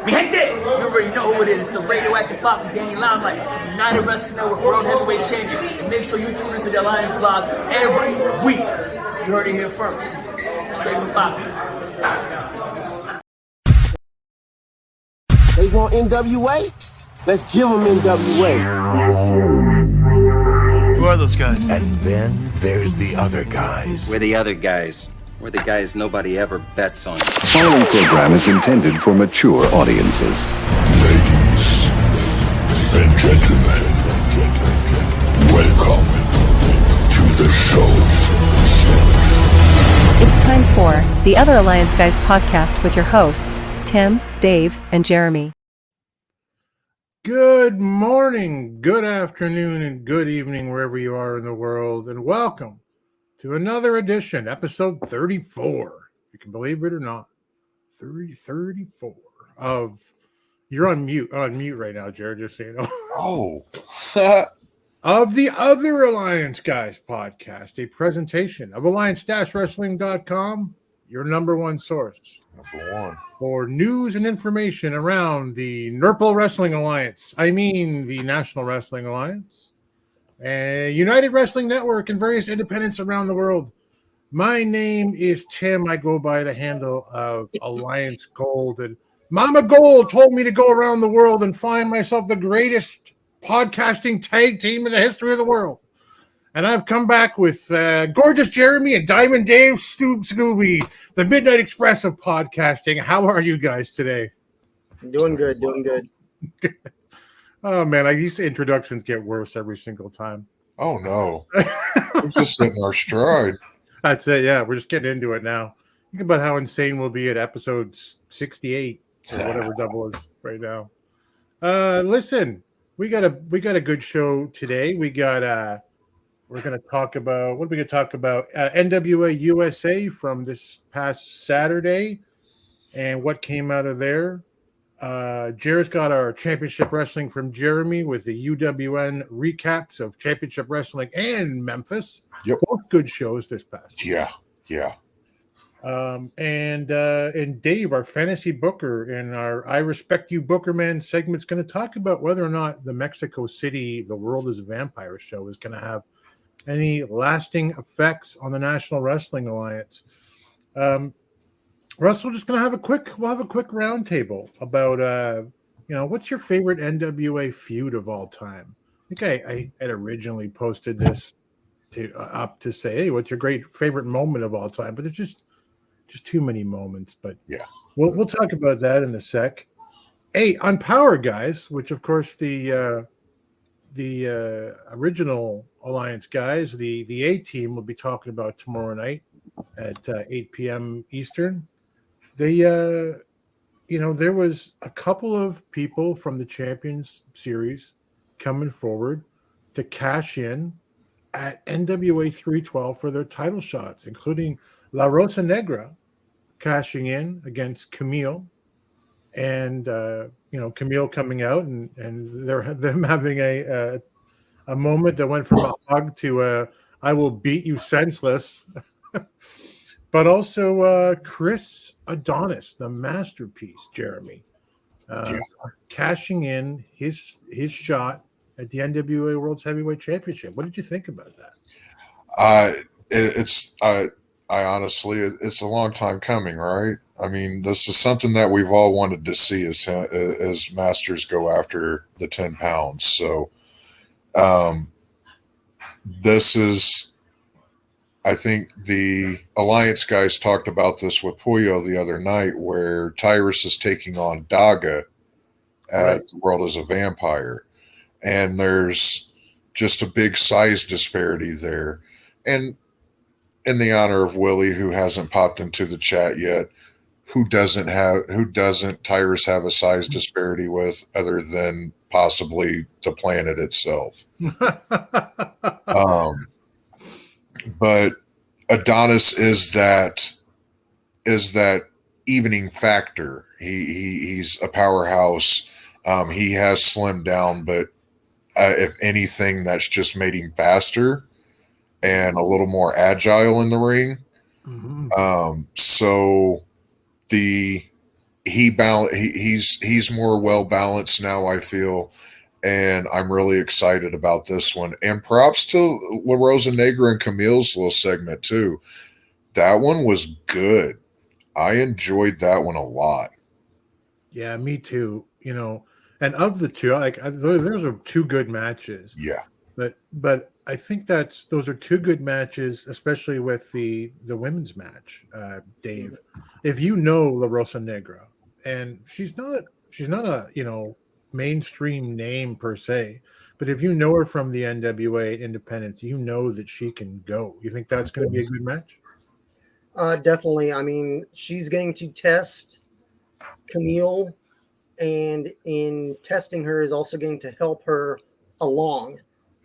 Mi gente, you already know who it is. It's the radioactive Papa Danny Limelight, United Wrestling Network World Heavyweight Champion. And make sure you tune into the Alliance blog every week. You heard it here first. Straight from Papa. They want NWA? Let's give them NWA. Who are those guys? And then there's the other guys. We're the other guys. We're the guys nobody ever bets on. The following program is intended for mature audiences. Ladies and gentlemen, welcome to the show. It's time for the Other Alliance Guys podcast with your hosts, Tim, Dave, and Jeremy. Good morning, good afternoon, and good evening wherever you are in the world, and welcome to another edition, episode 34. You can believe it or not, 34 of. You're on mute right now, Jared. Just so you know. Oh, of the Other Alliance Guys podcast, a presentation of alliance-wrestling.com, your number one source for news and information around the NURPLE Wrestling Alliance. I mean, the National Wrestling Alliance, and United Wrestling Network, and various independents around the world. My name is Tim. I go by the handle of Alliance Gold, and Mama Gold told me to go around the world and find myself the greatest podcasting tag team in the history of the world. And I've come back with gorgeous Jeremy and Diamond Dave Scooby, the Midnight Express of podcasting. How are you guys today? Doing good. Oh, man, these introductions get worse every single time. oh no. We're just sitting our stride. That's it, yeah. We're just getting into it now. Think about how insane we'll be at episode 68 or whatever double is right now. Listen, we got a good show today. We're going to talk about, what are we going to talk about? NWA USA from this past Saturday and what came out of there. Jared's got our Championship Wrestling from Jeremy with the UWN recaps of Championship Wrestling and Memphis. Yep. Both good shows this past year. Yeah. And Dave, our fantasy booker, and our I Respect You Booker Man segment's going to talk about whether or not the Mexico City The World is a Vampire show is going to have any lasting effects on the National Wrestling Alliance. Russ, we're just going to have a quick round table about, what's your favorite NWA feud of all time? I think I had originally posted this up to say, hey, what's your favorite moment of all time? But there's just too many moments. But Yeah. we'll talk about that in a sec. Hey, on Power Guys, which of course the original Alliance guys, the A team will be talking about tomorrow night at 8 p.m. Eastern. They, there was a couple of people from the Champions Series coming forward to cash in at NWA 312 for their title shots, including La Rosa Negra cashing in against Camille, and Camille coming out and them having a moment that went from a hug to I will beat you senseless. But also Chris Adonis, the masterpiece, Jeremy, cashing in his shot at the NWA World's Heavyweight Championship. What did you think about that? I honestly, it's a long time coming, right? I mean, this is something that we've all wanted to see as Masters go after the 10 pounds. So this is, I think the Alliance guys talked about this with Puyo the other night, where Tyrus is taking on Daga at The World as a Vampire. And there's just a big size disparity there. And in the honor of Willie, who hasn't popped into the chat yet, who doesn't Tyrus have a size disparity with other than possibly the planet itself? But Adonis is that evening factor. He's a powerhouse. He has slimmed down, but if anything, that's just made him faster and a little more agile in the ring. Mm-hmm. So the he's more well balanced now, I feel, and I'm really excited about this one. And props to La Rosa Negra and Camille's little segment too. That one was good. I enjoyed that one a lot. Yeah, me too. And of the two, those are two good matches. Yeah. But I think those are two good matches, especially with the women's match, Dave. If you know La Rosa Negra, and she's not a mainstream name per se, but if you know her from the NWA Independence, you know that she can go. You think that's going to be a good match? Definitely. I mean, she's going to test Camille, and in testing her is also going to help her along.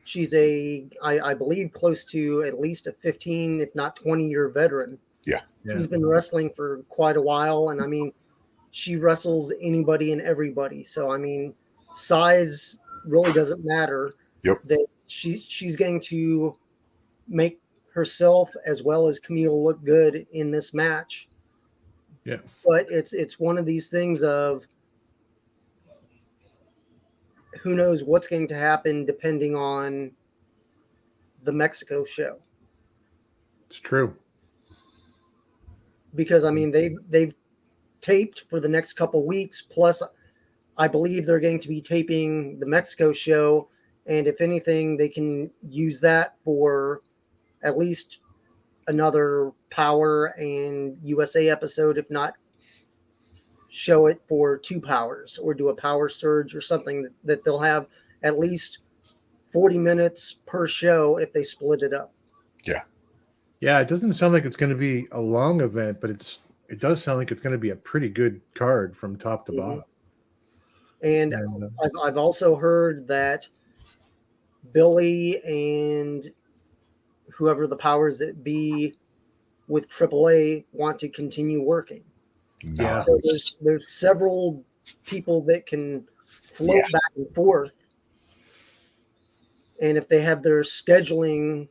She's I believe, close to at least a 15, if not 20-year veteran. Yeah. She's been wrestling for quite a while, and I mean, she wrestles anybody and everybody. So I mean, size really doesn't matter. Yep. That she's going to make herself as well as Camille look good in this match. Yeah. But it's one of these things of who knows what's going to happen depending on the Mexico show. It's true. Because I mean they've taped for the next couple weeks, plus I believe they're going to be taping the Mexico show, and if anything they can use that for at least another Power and USA episode, if not show it for 2 Powers or do a Power Surge or something that they'll have at least 40 minutes per show if they split it up. Yeah. Yeah, it doesn't sound like it's going to be a long event, but it does sound like it's going to be a pretty good card from top to bottom. And I've also heard that Billy and whoever the powers that be with AAA want to continue working. Yeah. So there's several people that can float back and forth. And if they have their scheduling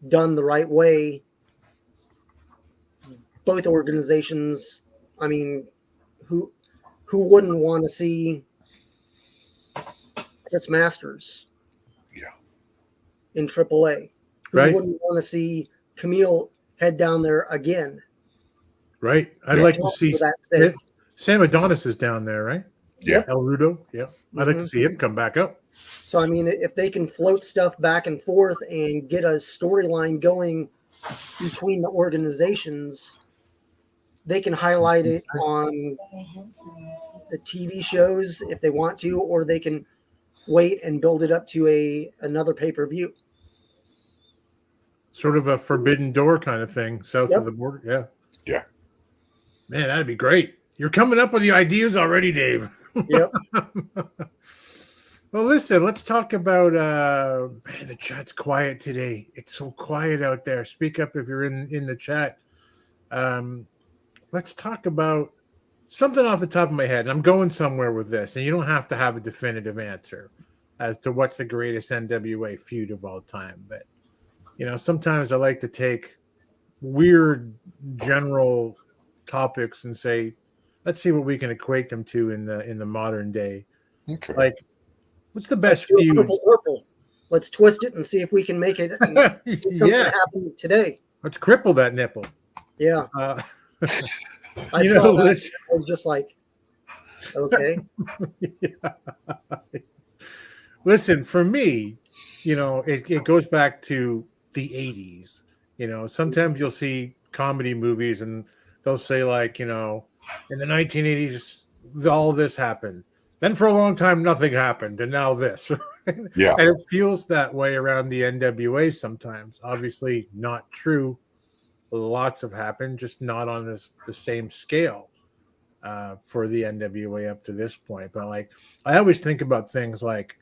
done the right way, both organizations, I mean, who wouldn't want to see Chris Masters in AAA? Who wouldn't want to see Camille head down there again? Right. I'd like to see Sam Adonis is down there, right? Yeah. El Rudo. Yeah. I'd like to see him come back up. So, I mean, if they can float stuff back and forth and get a storyline going between the organizations, they can highlight it on the TV shows if they want to, or they can wait and build it up to another pay-per-view. Sort of a forbidden door kind of thing south of the border. Yeah. Yeah. Man, that'd be great. You're coming up with the ideas already, Dave. Yep. Well, listen, let's talk about man, the chat's quiet today. It's so quiet out there. Speak up if you're in the chat. Let's talk about something off the top of my head. And I'm going somewhere with this, and you don't have to have a definitive answer as to what's the greatest NWA feud of all time. But sometimes I like to take weird general topics and say, let's see what we can equate them to in the modern day. Okay. Like, what's the best feud? NURPLE. Let's twist it and see if we can make it happen today. Let's cripple that nipple. Yeah. I You saw know, that. listen. I was just like, okay. Listen, for me, it goes back to the 80s. Sometimes you'll see comedy movies and they'll say, like, in the 1980s, all this happened. Then for a long time, nothing happened. And now this. Yeah. And it feels that way around the NWA sometimes. Obviously not true. Lots have happened, just not on the same scale for the NWA up to this point. But like, I always think about things like,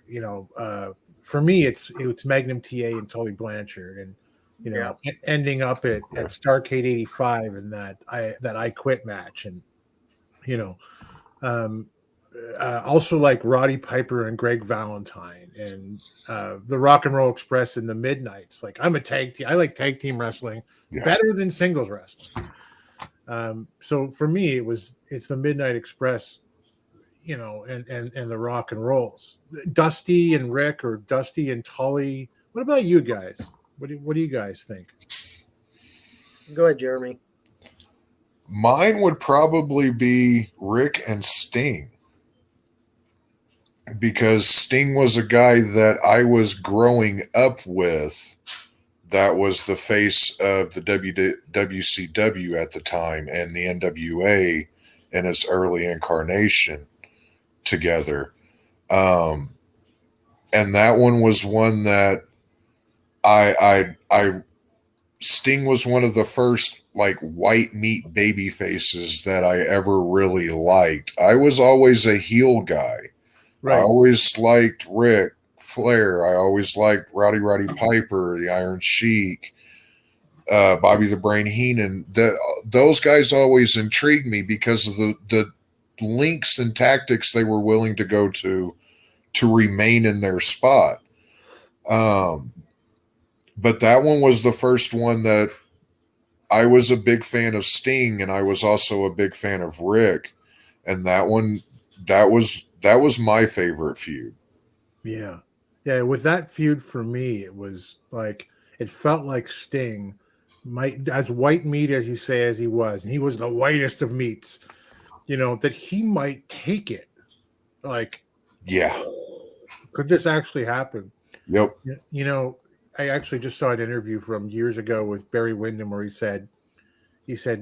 for me, it's Magnum TA and Tully Blanchard, and ending up at Starrcade 85 and that I Quit match, and also like Roddy Piper and Greg Valentine and the Rock and Roll Express in the Midnights. Like, I'm a tag team. I like tag team wrestling better than singles wrestling. So for me, it's the Midnight Express, you know, and the rock and rolls. Dusty and Rick, or Dusty and Tully. What about you guys? What do you guys think? Go ahead, Jeremy. Mine would probably be Rick and Sting, because Sting was a guy that I was growing up with. That was the face of the WCW at the time, and the NWA in its early incarnation together. And that one was one that I Sting was one of the first like white meat baby faces that I ever really liked. I was always a heel guy. Right. I always liked Ric Flair. I always liked Roddy Piper, the Iron Sheik, Bobby the Brain Heenan. Those guys always intrigued me because of the links and tactics they were willing to go to remain in their spot. But that one was the first one that I was a big fan of Sting, and I was also a big fan of Rick. And that was my favorite feud. Yeah. Yeah. With that feud, for me, it was like, it felt like Sting might, as white meat as you say, as he was, and he was the whitest of meats, you know, that he might take it. Like, yeah, could this actually happen? Yep. You know, I actually just saw an interview from years ago with Barry Windham where he said,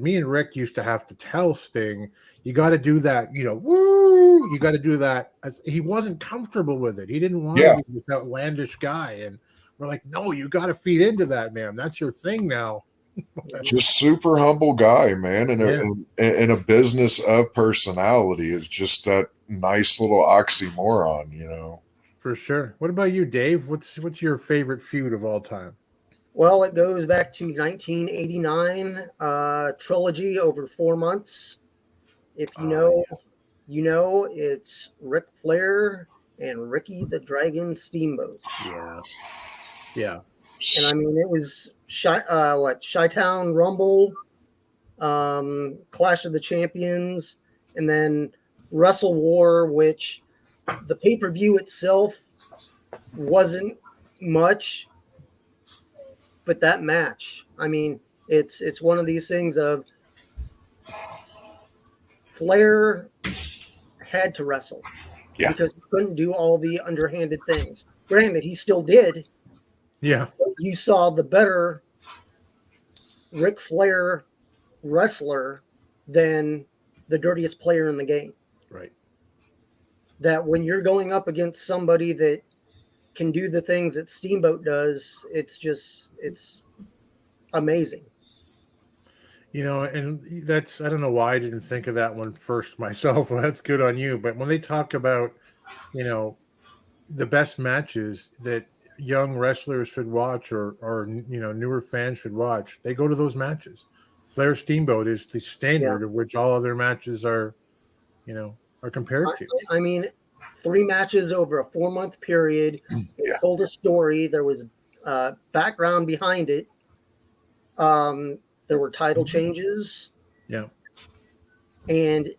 me and Rick used to have to tell Sting, you got to do that, you know, woo, you got to do that. He wasn't comfortable with it. He didn't want to be this outlandish guy. And we're like, no, you got to feed into that, man. That's your thing now. Just super humble guy, man. And in a business of personality, it's just that nice little oxymoron, you know. For sure. What about you, Dave? What's your favorite feud of all time? Well, it goes back to 1989, trilogy over 4 months. If you know, you know, it's Ric Flair and Ricky the Dragon Steamboat. Yeah. Yeah. And I mean, it was Chi-Town Rumble, Clash of the Champions, and then Wrestle War, which the pay-per-view itself wasn't much, but that match, I mean, it's one of these things of Flair had to wrestle because he couldn't do all the underhanded things. Granted, he still did. Yeah. But you saw the better Ric Flair wrestler than the dirtiest player in the game. Right. That when you're going up against somebody that can do the things that Steamboat does, it's amazing. You know, and that's, I don't know why I didn't think of that one first myself. Well, that's good on you. But when they talk about, you know, the best matches that young wrestlers should watch or you know, newer fans should watch, they go to those matches. Flair Steamboat is the standard of which all other matches are, you know, are compared to. I mean, 3 matches over a 4-month period. It told a story. There was background behind it. There were title changes. Yeah. And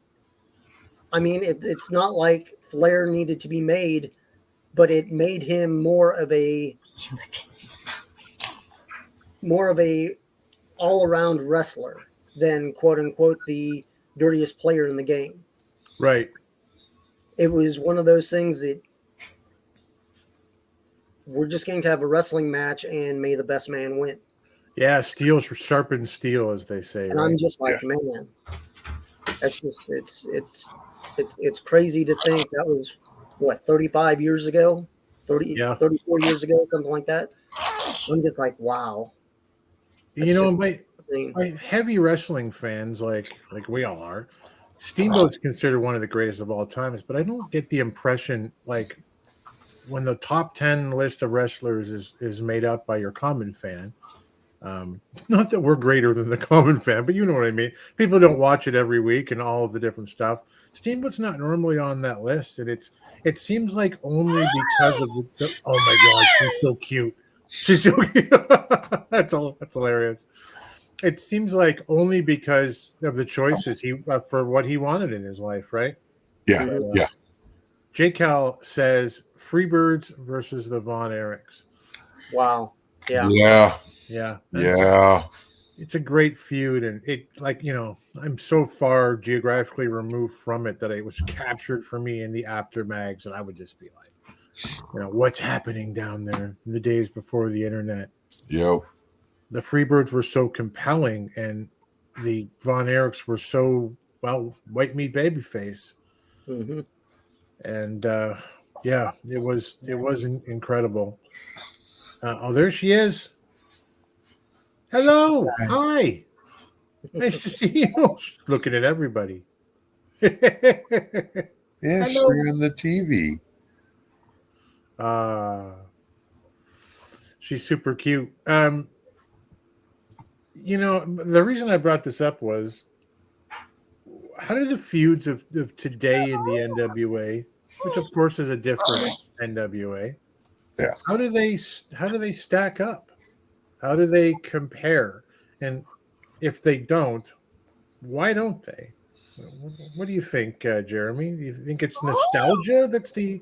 I mean, it's not like Flair needed to be made, but it made him more of a all-around wrestler than quote unquote the dirtiest player in the game. Right. It was one of those things that we're just going to have a wrestling match and may the best man win. Yeah, steel sharpens steel, as they say. And right? I'm just like, man, that's just it's crazy to think that was what 35 years ago, 34 years ago, something like that. I'm just like, wow. You know, my heavy wrestling fans, like we all are, Steamboat's considered one of the greatest of all times, but I don't get the impression, like, when the top 10 list of wrestlers is made up by your common fan, not that we're greater than the common fan, but you know what I mean. People don't watch it every week and all of the different stuff. Steamboat's not normally on that list, and it seems like only because of the oh my god, she's so cute. She's so cute. That's hilarious. It seems like only because of the choices he for what he wanted in his life, right? Yeah, yeah. J. Cal says Freebirds versus the Von Erichs. Wow. Yeah. Yeah. Yeah. Yeah. It's a great feud, and it, like, you know, I'm so far geographically removed from it that it was captured for me in the aftermags, and I would just be like, you know, what's happening down there in the days before the internet? Yep. The Freebirds were so compelling, and the Von Erichs were so, well, white meat babyface. Mm-hmm. And yeah, it was incredible. Oh, there she is. Hello, hi, nice to see you. She's looking at everybody. Yeah, Hello. she's on the TV. She's super cute. You know, the reason I brought this up was, how do the feuds of today in the NWA, which of course is a different NWA, Yeah. how do they stack up? How do they compare? And if they don't, why don't they? What do you think, Jeremy? Do you think it's nostalgia that's the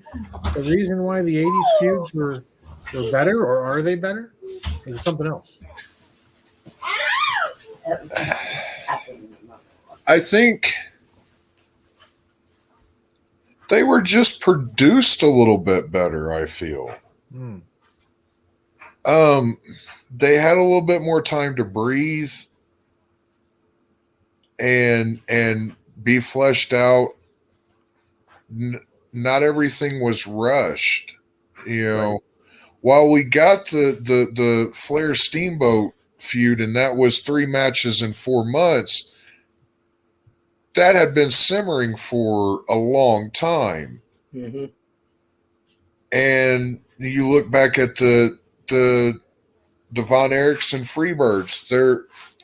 reason why the 80s feuds were better, or are they better? Or is it something else? I think they were just produced a little bit better, I feel. They had a little bit more time to breathe and be fleshed out. Not everything was rushed, you know. Right. While we got the Flair Steamboat feud, and that was 3 matches in 4 months, that had been simmering for a long time. Mm-hmm. And you look back at the Von Erichs and Freebirds,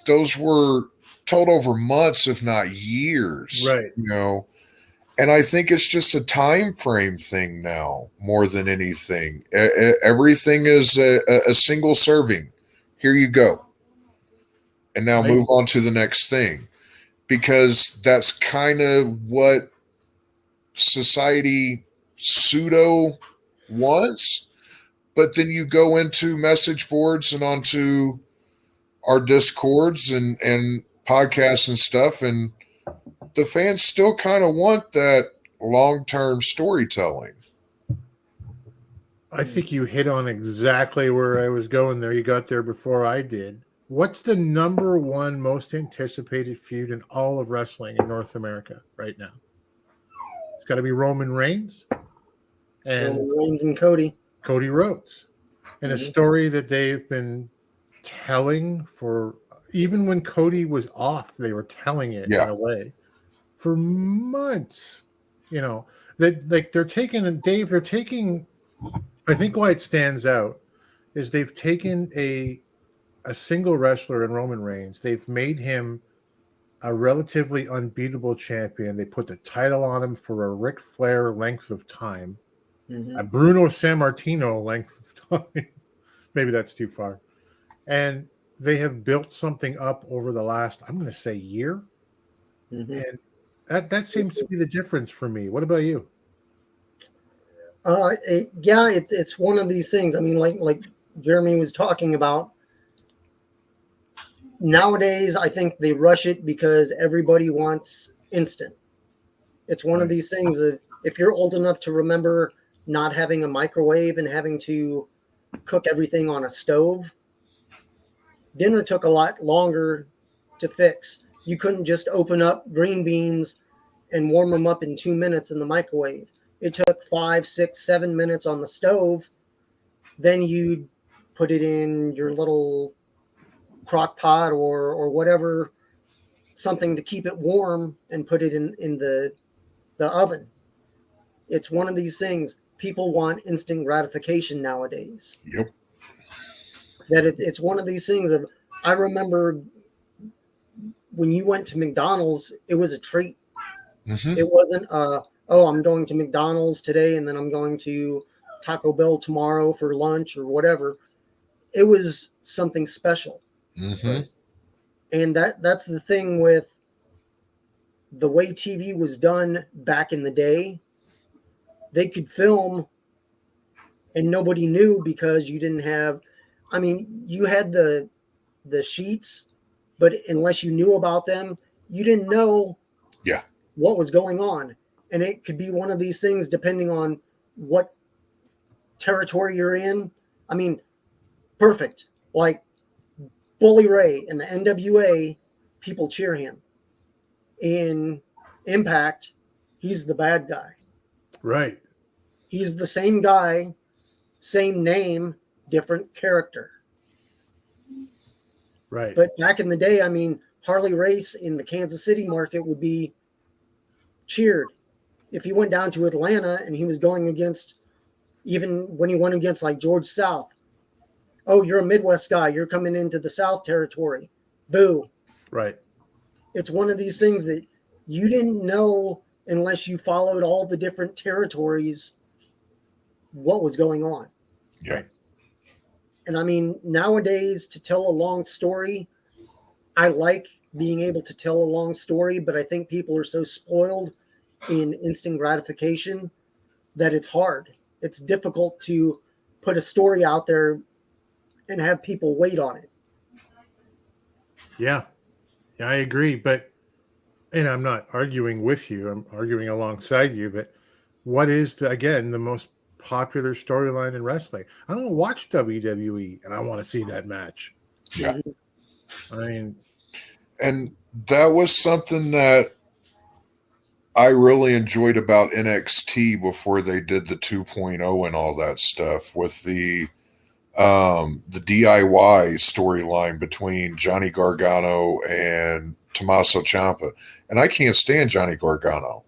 those were told over months, if not years. Right. You know. And I think it's just a time frame thing now more than anything. Everything is a single serving. Here you go. And now move on to the next thing. Because that's kind of what society pseudo wants. But then you go into message boards and onto our Discords and podcasts and stuff, and the fans still kind of want that long-term storytelling. I think you hit on exactly where I was going there. You got there before I did. What's the number one most anticipated feud in all of wrestling in North America right now? It's got to be Roman Reigns and Cody Rhodes. And a story that they've been telling for, even when Cody was off, they were telling it in a way for months. You know, they're taking, I think why it stands out is they've taken a single wrestler in Roman Reigns. They've made him a relatively unbeatable champion. They put the title on him for a Ric Flair length of time, a Bruno Sammartino length of time. Maybe that's too far. And they have built something up over the last, I'm going to say, year. And that seems to be the difference for me. What about you? It's one of these things. I mean, like Jeremy was talking about. Nowadays, I think they rush it because everybody wants instant. It's one of these things that if you're old enough to remember not having a microwave and having to cook everything on a stove, dinner took a lot longer to fix. You couldn't just open up green beans and warm them up in 2 minutes in the microwave. It took 5, 6, 7 minutes on the stove. Then you'd put it in your little crock pot or whatever, something to keep it warm, and put it in the oven. It's one of these things. People want instant gratification nowadays. Yep. That it's one of these things of, I remember when you went to McDonald's, it was a treat. It wasn't I'm going to McDonald's today and then I'm going to Taco Bell tomorrow for lunch or whatever. It was something special. And that's the thing with the way TV was done back in the day. They could film and nobody knew because you didn't have, I mean, you had the sheets, but unless you knew about them, you didn't know what was going on. And it could be one of these things depending on what territory you're in. I mean, perfect. Like Bully Ray in the NWA, people cheer him. In Impact, he's the bad guy. Right. He's the same guy, same name, different character. Right. But back in the day, I mean, Harley Race in the Kansas City market would be cheered. If he went down to Atlanta and he was going against, even when he went against like George South, oh, you're a Midwest guy, you're coming into the South territory. Boo. Right. It's one of these things that you didn't know unless you followed all the different territories what was going on. Yeah. And I mean, nowadays, to tell a long story, I like being able to tell a long story, but I think people are so spoiled in instant gratification that it's hard. It's difficult to put a story out there and have people wait on it. Yeah, I agree. But, and I'm not arguing with you, I'm arguing alongside you, but what is the most popular storyline in wrestling? I don't watch WWE and I want to see that match. Yeah. I mean, and that was something that I really enjoyed about NXT before they did the 2.0 and all that stuff with the DIY storyline between Johnny Gargano and Tommaso Ciampa. And I can't stand Johnny Gargano.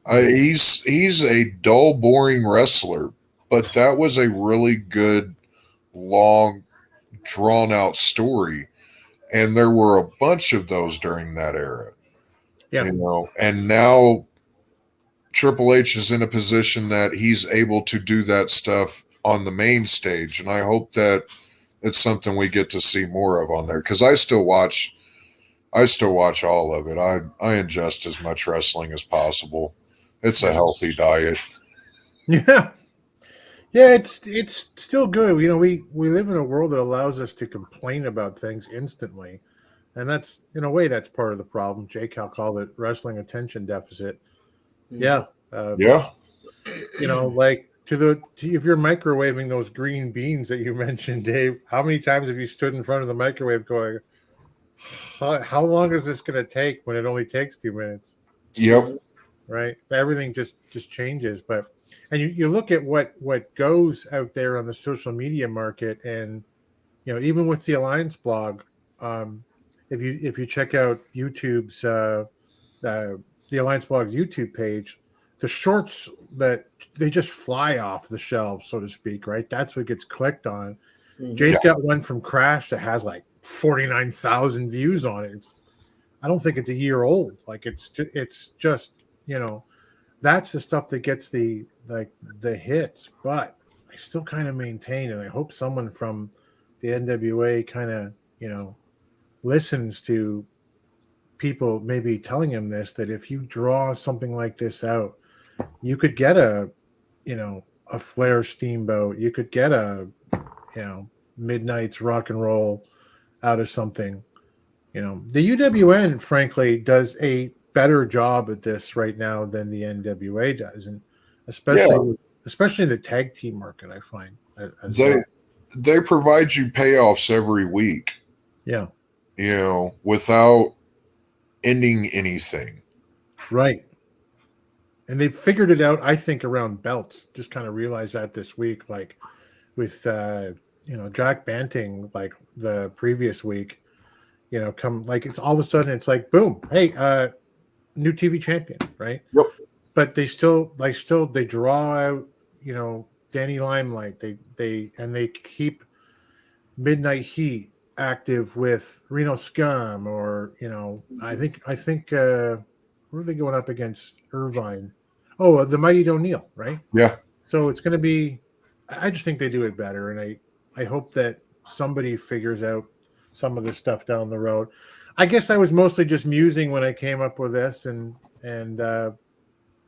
He's a dull, boring wrestler, but that was a really good, long, drawn-out story. And there were a bunch of those during that era. Yeah. You know, and now Triple H is in a position that he's able to do that stuff on the main stage. And I hope that it's something we get to see more of on there. Because I still watch all of it. I ingest as much wrestling as possible. It's a healthy diet. yeah. Yeah, it's still good. You know, we live in a world that allows us to complain about things instantly. And that's, in a way, that's part of the problem. Jake Cal called it wrestling attention deficit. Yeah. Yeah. You know, like if you're microwaving those green beans that you mentioned, Dave, how many times have you stood in front of the microwave going, how long is this going to take when it only takes 2 minutes? Yep. Right. Everything just changes. But, and you look at what goes out there on the social media market, and, you know, even with the Alliance blog, if you check out YouTube's, the Alliance blog's YouTube page, the shorts that they just fly off the shelves, so to speak, right? That's what gets clicked on. Jay's got one from Crash that has like 49,000 views on it. I don't think it's a year old. Like it's just, you know, that's the stuff that gets the hits. But I still kind of maintain, and I hope someone from the NWA kind of, you know, listens to people maybe telling him this, that if you draw something like this out, you could get a Flair Steamboat, you could get a, you know, Midnight's Rock and Roll out of something. You know, the UWN frankly does a better job at this right now than the NWA does, and especially in the tag team market, I find they provide you payoffs every week. Yeah. You know, without ending anything. Right. And they figured it out, I think, around belts. Just kind of realized that this week, like with, Jack Banting, like the previous week, you know, come like it's all of a sudden it's like, boom, hey, new TV champion, right? Yep. But they draw out, you know, Danny Limelight. They keep Midnight Heat active with Reno Scum, or, you know, I think who are they going up against? Irvine. Oh, the Mighty O'Neill, right? Yeah. So it's going to be, I just think they do it better. And I hope that somebody figures out some of this stuff down the road. I guess I was mostly just musing when I came up with this, and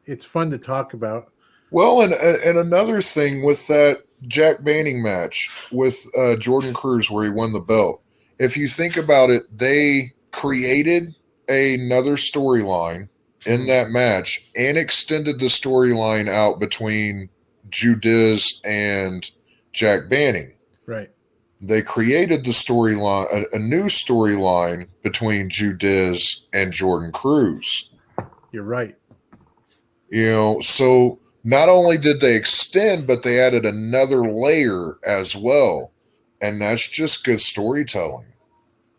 it's fun to talk about. Well, and another thing with that Jack Banning match with Jordan Cruz where he won the belt, if you think about it, they created another storyline in that match and extended the storyline out between Judiz and Jack Banning. Right. They created the storyline, a new storyline between Judiz and Jordan Cruz. You're right. You know, so not only did they extend, but they added another layer as well. And that's just good storytelling.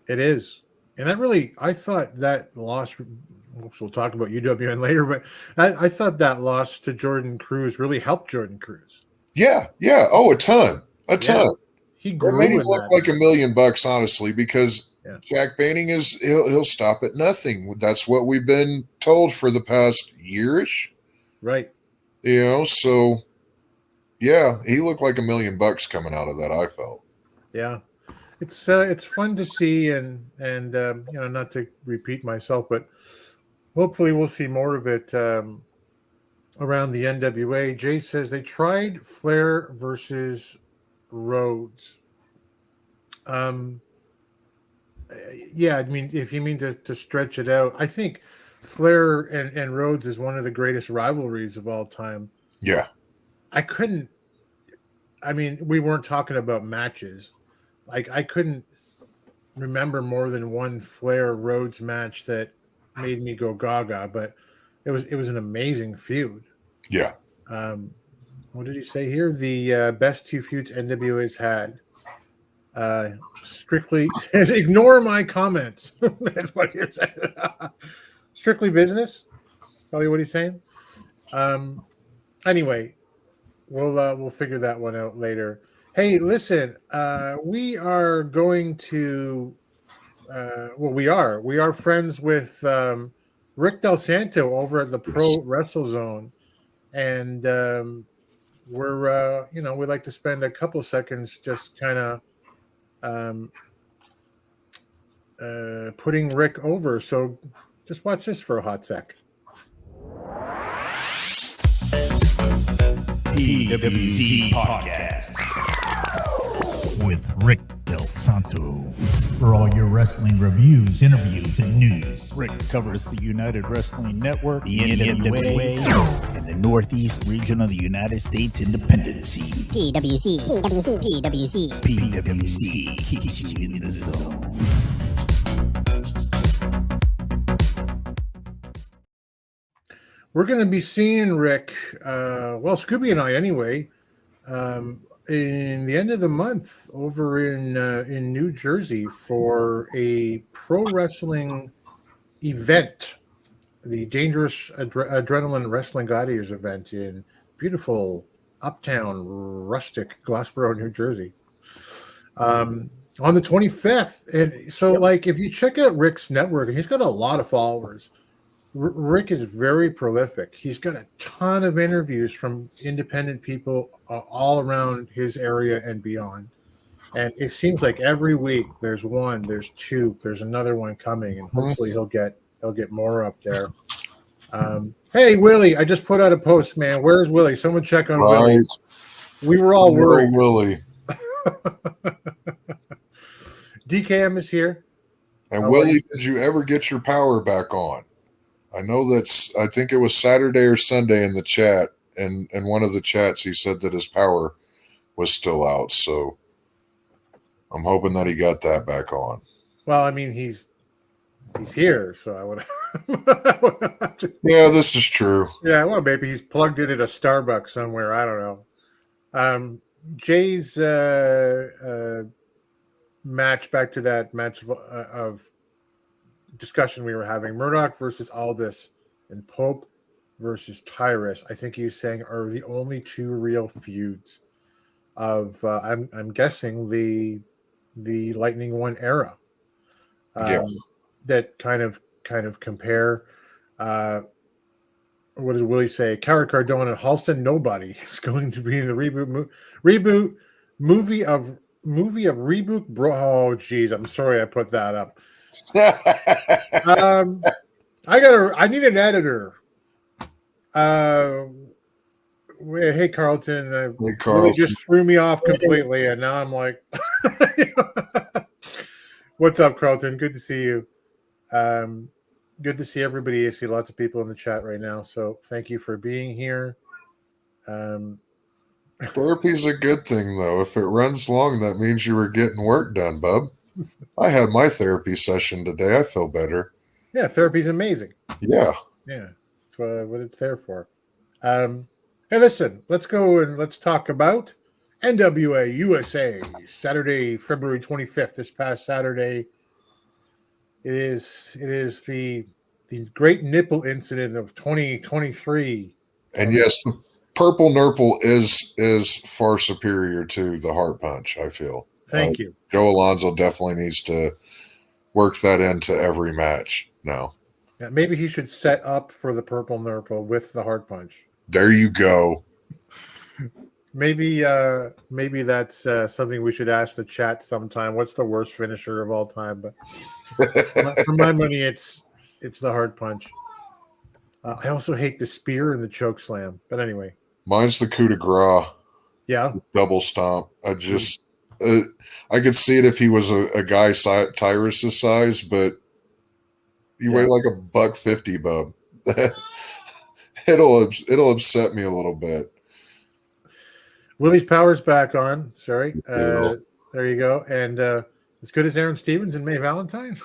It is. And that really, I thought that loss, which we'll talk about UWN later, but I thought that loss to Jordan Cruz really helped Jordan Cruz. Yeah. Oh, a ton. He It grew made him in look that like match. $1 million, honestly, because Jack Banning he'll stop at nothing. That's what we've been told for the past yearish. Right. You know, so yeah, he looked like $1 million coming out of that, I felt. Yeah. It's fun to see, and you know, not to repeat myself, but hopefully we'll see more of it around the NWA. Jay says they tried Flair versus Rhodes. Yeah, I mean, if you mean to stretch it out, I think Flair and Rhodes is one of the greatest rivalries of all time. Yeah. I mean, we weren't talking about matches. I couldn't remember more than one Flair Rhodes match that made me go gaga, but it was an amazing feud. Yeah. What did he say here? The best two feuds NWA's had. Strictly ignore my comments. That's what you're saying. Strictly business, probably what he's saying. Anyway, we'll figure that one out later. Hey, listen, we are going to we are friends with Rick Del Santo over at the Pro Wrestle Zone, and we're we'd like to spend a couple seconds just kind of putting Rick over. So just watch this for a hot sec. PWZ Podcast with Rick Del Santo. For all your wrestling reviews, interviews, and news, Rick covers the United Wrestling Network, the NWA, and the Northeast region of the United States independent scene. PWZ keeps you in the zone. We're going to be seeing Rick, Scooby and I anyway, in the end of the month over in New Jersey for a pro wrestling event, the Dangerous Adrenaline Wrestling Gladiators event in beautiful uptown rustic Glassboro, New Jersey, on the 25th. And so, if you check out Rick's network, and he's got a lot of followers. Rick is very prolific. He's got a ton of interviews from independent people all around his area and beyond. And it seems like every week there's one, there's two, there's another one coming, and hopefully he'll get more up there. Hey, Willie, I just put out a post, man. Where's Willie? Someone check on Willie. We were all worried. Willie. DKM is here. And Willie, did you ever get your power back on? I know I think it was Saturday or Sunday in the chat, and in one of the chats he said that his power was still out. So I'm hoping that he got that back on. Well, I mean, he's here, so I would. Yeah, this is true. Yeah, well, maybe he's plugged in at a Starbucks somewhere. I don't know. Jay's match, back to that match of discussion we were having, Murdoch versus Aldis and Pope versus Tyrus, I think he's saying, are the only two real feuds of I'm guessing the Lightning One era. That kind of compare. What did Willie say? Coward Cardona and Halston. Nobody is going to be in the reboot movie of reboot. Bro, oh geez, I'm sorry I put that up. I need an editor. Hey Carlton, really just threw me off completely, and now I'm like, what's up, Carlton? Good to see you. Good to see everybody. I see lots of people in the chat right now, so thank you for being here. Therapy's a good thing, though. If it runs long, that means you were getting work done, bub. I had my therapy session today. I feel better. Yeah, therapy's amazing. Yeah. Yeah, that's what it's there for. Hey, listen, let's go and let's talk about NWA USA, Saturday, February 25th, this past Saturday. It is the great nipple incident of 2023. And yes, the purple NURPLE is far superior to the heart punch, I feel. Thank you. Joe Alonzo definitely needs to work that into every match now. Yeah, maybe he should set up for the purple NURPLE with the heart punch. There you go. Maybe that's something we should ask the chat sometime. What's the worst finisher of all time? But for my money, it's the heart punch. I also hate the spear and the choke slam. But anyway, mine's the coup de grace. Yeah, double stomp. I could see it if he was a guy Tyrus's size, but you weigh like $150, bub. It'll upset me a little bit. Willie's power's back on. Sorry. There you go. And as good as Aaron Stevens and May Valentine.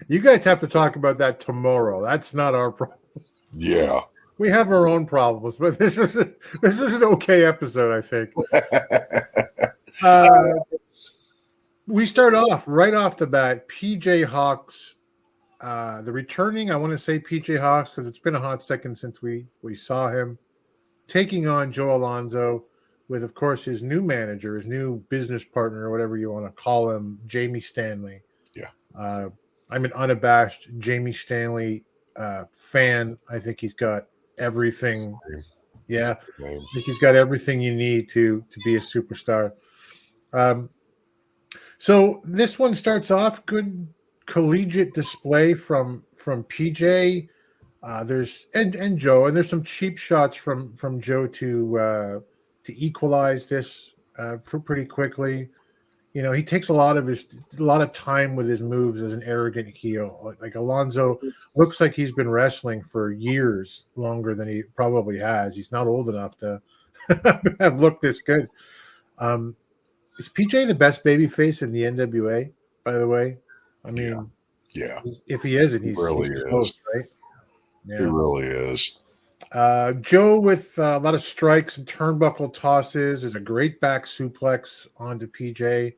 You guys have to talk about that tomorrow. That's not our problem. Yeah. We have our own problems, but this is an okay episode, I think. We start off right off the bat. PJ Hawx, the returning, I want to say PJ Hawx because it's been a hot second since we saw him, taking on Joe Alonzo with, of course, his new manager, his new business partner, or whatever you want to call him, Jamie Stanley. Yeah. I'm an unabashed Jamie Stanley fan. I think he's got everything. Yeah. I think he's got everything you need to be a superstar. So this one starts off good collegiate display from PJ. There's and Joe, and there's some cheap shots from Joe to equalize this for pretty quickly. You know, he takes a lot of time with his moves as an arrogant heel. Like Alonzo looks like he's been wrestling for years longer than he probably has. He's not old enough to have looked this good. Is PJ the best babyface in the NWA, by the way? I mean, yeah. If he isn't, he's really he's is. close, right? Yeah. He really is. Joe with a lot of strikes and turnbuckle tosses. There's a great back suplex onto PJ.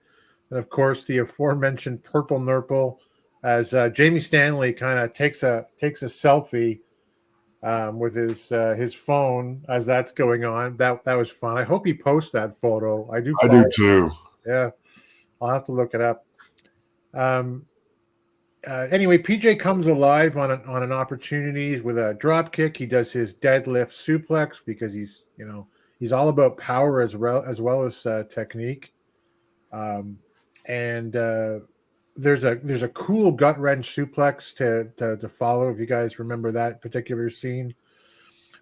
And, of course, the aforementioned purple NURPLE as Jamie Stanley kind of takes a selfie with his phone as that's going on. That was fun. I hope he posts that photo. I do too. Yeah. I'll have to look it up. Anyway, PJ comes alive on an opportunity with a drop kick. He does his deadlift suplex because he's all about power as well as technique. And there's a cool gut wrench suplex to follow if you guys remember that particular scene.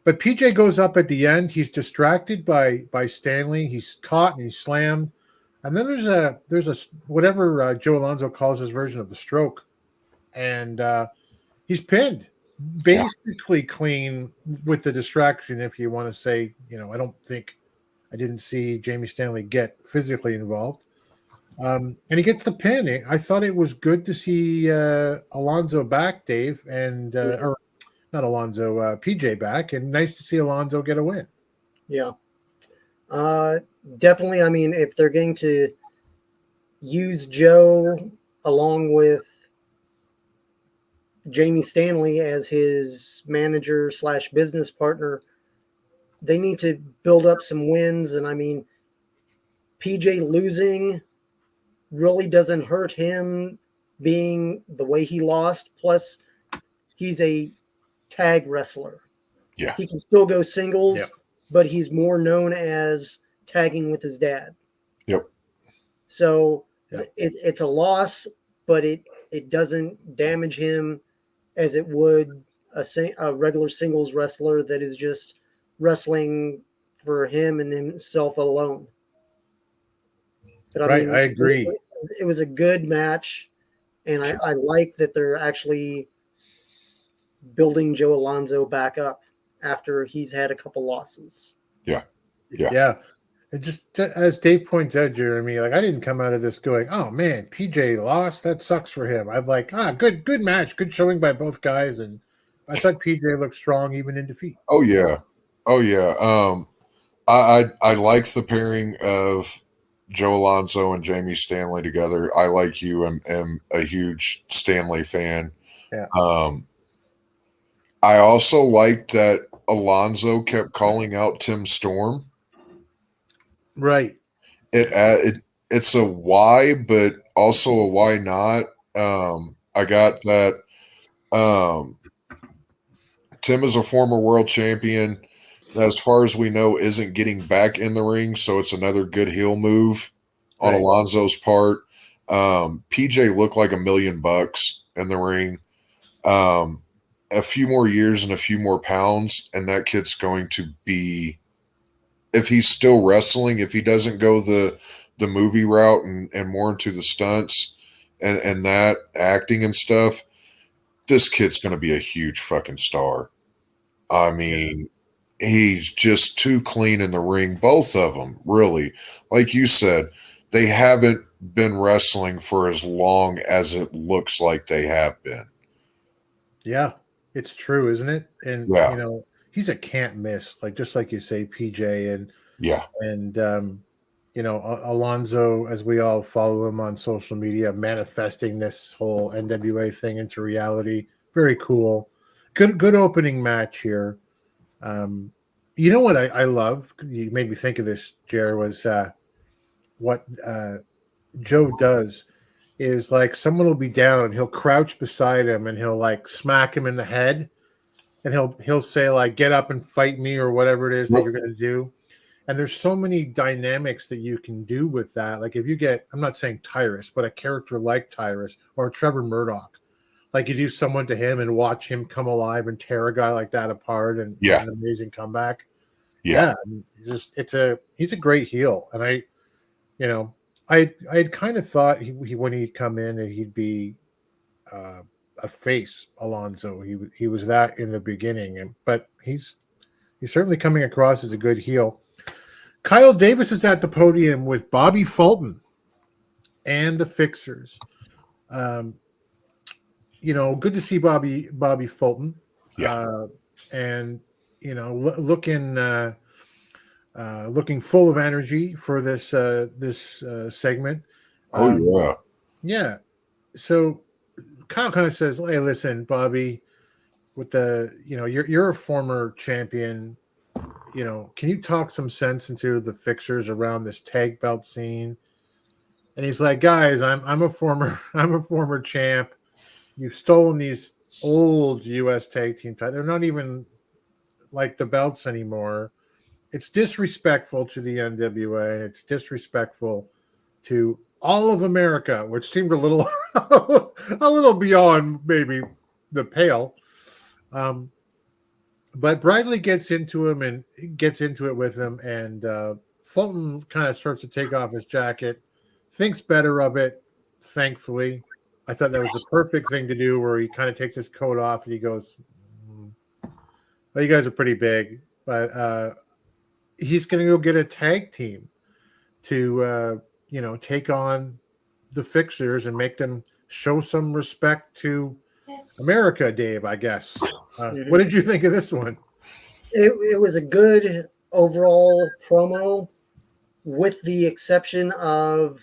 But PJ goes up at the end. He's distracted by Stanley. He's caught and he's slammed. And then there's a whatever Joe Alonzo calls his version of the stroke. And he's pinned basically clean with the distraction, if you want to say, I didn't see Jamie Stanley get physically involved. And he gets the pin. I thought it was good to see Alonzo back, Dave, and or not Alonzo, PJ back, and nice to see Alonzo get a win. Yeah. Definitely. I mean, if they're going to use Joe along with Jamie Stanley as his manager / business partner, they need to build up some wins. And I mean, PJ losing really doesn't hurt him being the way he lost. Plus, he's a tag wrestler. Yeah. He can still go singles, but he's more known as tagging with his dad. Yep. So it's a loss, but it doesn't damage him as it would a regular singles wrestler that is just wrestling for him and himself alone. But Right, I agree. It was a good match, and I like that they're actually building Joe Alonzo back up after he's had a couple losses. Yeah. And just as Dave points out, Jeremy, like I didn't come out of this going, "Oh man, PJ lost. That sucks for him." I'm like, good match, good showing by both guys, and I thought PJ looked strong even in defeat. Oh yeah. I like the pairing of Joe Alonzo and Jamie Stanley together. I, like you, am a huge Stanley fan. Yeah. I also like that Alonzo kept calling out Tim Storm. Right. It's a why, but also a why not. I got that. Tim is a former world champion. As far as we know, isn't getting back in the ring, so it's another good heel move on Alonzo's part. PJ looked like $1 million in the ring. A few more years and a few more pounds, and that kid's going to be, if he's still wrestling, if he doesn't go the movie route and more into the stunts and that acting and stuff, this kid's going to be a huge fucking star. I mean, he's just too clean in the ring. Both of them, really. Like you said, they haven't been wrestling for as long as it looks like they have been. Yeah, it's true, isn't it? And Yeah. you know, he's a can't miss, like just like you say, PJ, and you know, Alonzo, as we all follow him on social media, manifesting this whole NWA thing into reality. Very cool. Good opening match here. You know what I love? You made me think of this, Jer, was what Joe does is like someone will be down and he'll crouch beside him and he'll like smack him in the head and he'll say like, "Get up and fight me," or whatever it is that you're going to do. And there's so many dynamics that you can do with that. Like if you get, I'm not saying Tyrus, but a character like Tyrus or Trevor Murdoch, like you do someone to him and watch him come alive and tear a guy like that apart and an amazing comeback. Yeah. I mean, he's a great heel. And I had kind of thought he when he'd come in and he'd be a face, Alonzo. He was that in the beginning, but he's certainly coming across as a good heel. Kyle Davis is at the podium with Bobby Fulton and the Fixers. You know, good to see Bobby Fulton. And you know, looking full of energy for this segment. Yeah. So Kyle kind of says, "Hey, listen, Bobby, with you're a former champion. You know, can you talk some sense into the Fixers around this tag belt scene?" And he's like, "Guys, I'm a former champ. You've stolen these old U.S. tag team titles. They're not even like the belts anymore. It's disrespectful to the NWA, and it's disrespectful to all of America," which seemed a little a little beyond maybe the pale. But Bradley gets into it with him, and Fulton kind of starts to take off his jacket, thinks better of it, thankfully. I thought that was the perfect thing to do, where he kind of takes his coat off and he goes, "Well, you guys are pretty big," but he's going to go get a tag team to take on the Fixers and make them show some respect to America, Dave, I guess. What did you think of this one? It was a good overall promo, with the exception of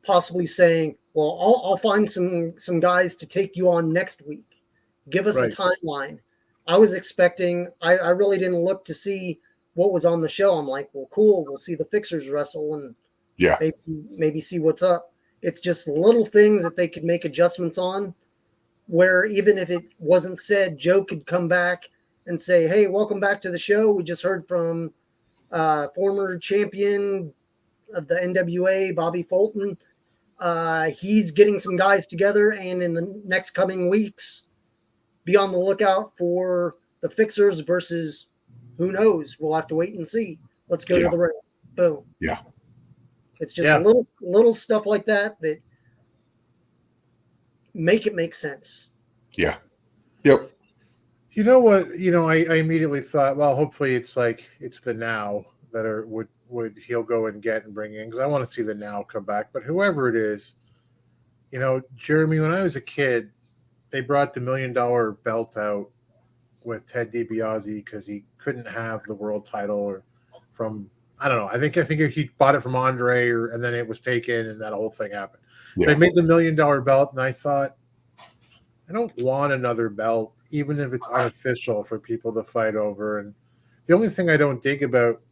possibly saying, "Well, I'll find some guys to take you on next week. Give us a timeline." I was expecting, I really didn't look to see what was on the show. I'm like, well, cool, we'll see the Fixers wrestle and maybe see what's up. It's just little things that they could make adjustments on, where even if it wasn't said, Joe could come back and say, "Hey, welcome back to the show. We just heard from former champion of the NWA, Bobby Fulton. He's getting some guys together, and in the next coming weeks, be on the lookout for the Fixers versus who knows. We'll have to wait and see. Let's go to the ring. Boom. Yeah. It's just little stuff like that that make it make sense. Yeah. Yep. You know what? I immediately thought, well, hopefully it's the Now that would he'll go and get and bring in, because I want to see the Now come back. But whoever it is, Jeremy, when I was a kid, they brought the $1 million belt out with Ted DiBiase because he couldn't have the world title from, I don't know. I think he bought it from Andre, and then it was taken, and that whole thing happened. Yeah. They made the $1 million belt, and I thought, I don't want another belt, even if it's unofficial, for people to fight over. And the only thing I don't dig about,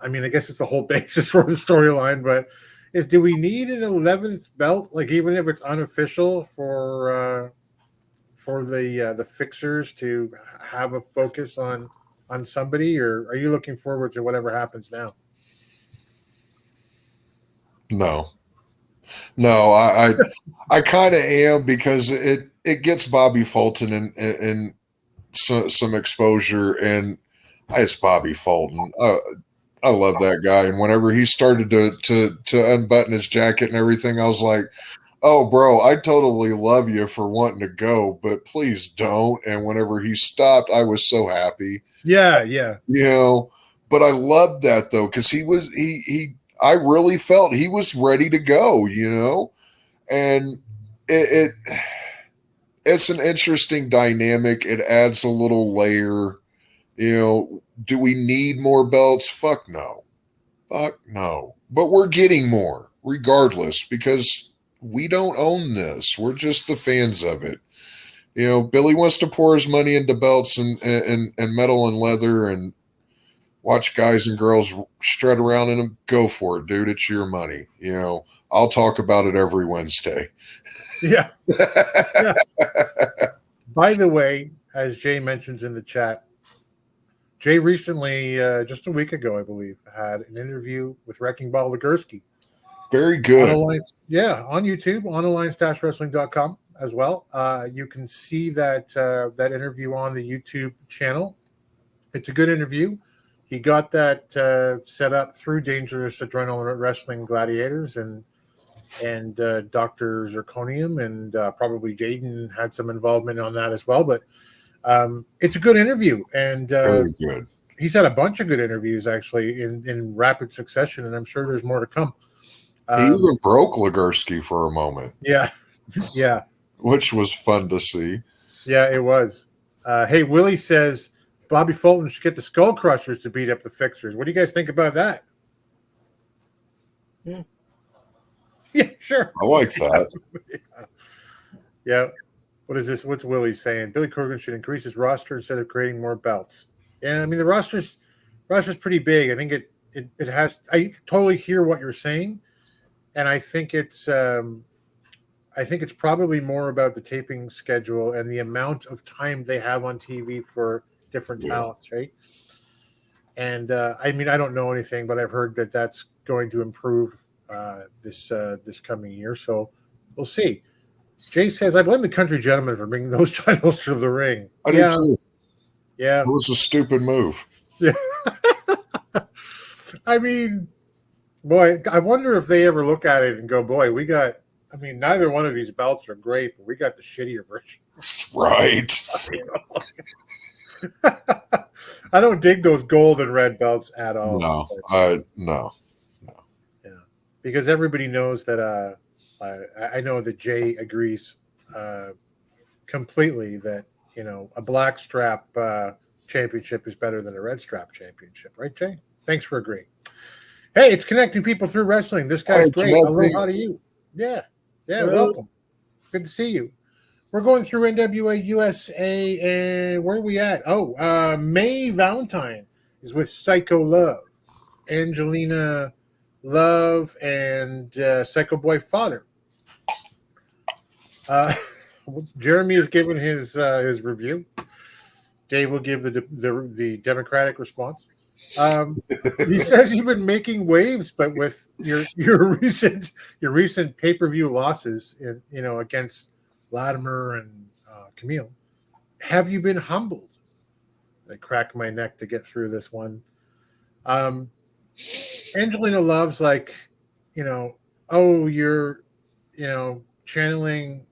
I mean, I guess it's the whole basis for the storyline, but is, do we need an 11th belt? Like, even if it's unofficial, for the Fixers to have a focus on somebody, or are you looking forward to whatever happens now? No, I kind of am, because it gets Bobby Fulton and some exposure, and it's Bobby Fulton. I love that guy, and whenever he started to unbutton his jacket and everything, I was like, oh, bro, I totally love you for wanting to go, but please don't. And whenever he stopped, I was so happy. Yeah. But I loved that, though, because I really felt he was ready to go, and it's an interesting dynamic. It adds a little layer. Do we need more belts? Fuck no. But we're getting more regardless, because we don't own this. We're just the fans of it. Billy wants to pour his money into belts and metal and leather and watch guys and girls strut around in them. Go for it, dude. It's your money. I'll talk about it every Wednesday. Yeah. By the way, as Jay mentions in the chat, Jay recently, just a week ago, I believe, had an interview with Wrecking Ball Legursky. Very good. On YouTube, on alliance-wrestling.com as well. You can see that interview on the YouTube channel. It's a good interview. He got that set up through Dangerous Adrenaline Wrestling Gladiators and Dr. Zirconium, and probably Jaden had some involvement on that as well. But it's a good interview, and very good. He's had a bunch of good interviews actually in rapid succession, and I'm sure there's more to come. He even broke Legursky for a moment. Yeah. Which was fun to see. Yeah, it was. Hey, Willie says Bobby Fulton should get the Skull Crushers to beat up the Fixers. What do you guys think about that? Yeah, sure. I like that. Yeah. What is this? What's Willie saying? Billy Corgan should increase his roster instead of creating more belts. Yeah, I mean, the roster's pretty big. I think it has. I totally hear what you're saying, and I think it's probably more about the taping schedule and the amount of time they have on TV for different talents, right? And I mean, I don't know anything, but I've heard that that's going to improve this coming year. So we'll see. Jay says, I blame the Country Gentleman for bringing those titles to the ring. I do too. Yeah. It was a stupid move. Yeah. I mean, boy, I wonder if they ever look at it and go, boy, neither one of these belts are great, but we got the shittier version. Right. I don't dig those gold and red belts at all. No. Yeah. Because everybody knows that I know that Jay agrees completely that, a black strap championship is better than a red strap championship. Right, Jay? Thanks for agreeing. Hey, it's connecting people through wrestling. This guy's great. Aloha to you. Yeah. Yeah, welcome. Good to see you. We're going through NWA USA, and where are we at? Oh, May Valentine is with Psycho Love, Angelina Love, and Psycho Boy Father. Jeremy has given his review. Dave will give the Democratic response. He says you've been making waves, but with your recent pay-per-view losses, against Latimer and Camille, have you been humbled? I cracked my neck to get through this one. Angelina Love's like, oh, you're, channeling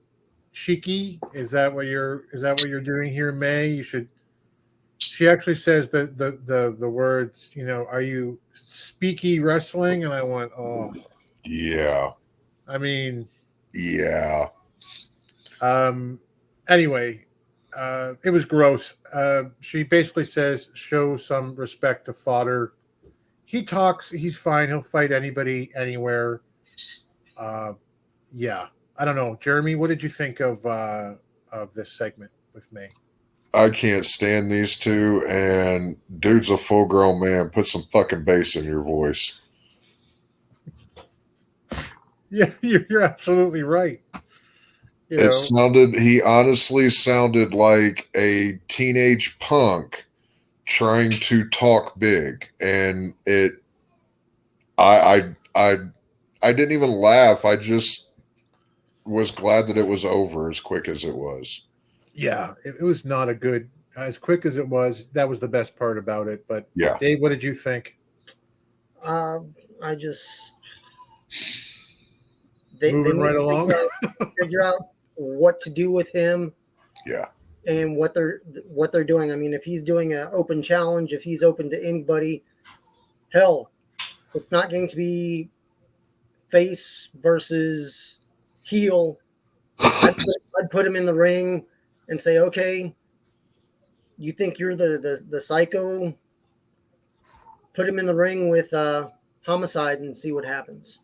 Shiki. Is that what you're doing here, May? You should. She actually says the words, are you speaky wrestling? And I went, oh, Yeah. I mean, Yeah. Anyway, it was gross. She basically says, show some respect to Fodder. He talks. He's fine. He'll fight anybody, anywhere. Yeah. I don't know. Jeremy, what did you think of this segment with May? I can't stand these two, and dude's a full-grown man. Put some fucking bass in your voice. Yeah, you're absolutely right. He honestly sounded like a teenage punk trying to talk big, and I didn't even laugh. I just was glad that it was over as quick as it was. Yeah, it was not a good, as quick as it was. That was the best part about it. But yeah, Dave, what did you think? I just moving right along. Figure out what to do with him. Yeah, and what they're doing. I mean, if he's doing an open challenge, if he's open to anybody, hell, it's not going to be face versus heel. I'd put him in the ring and say, okay, you think you're the psycho? Put him in the ring with Homicide and see what happens.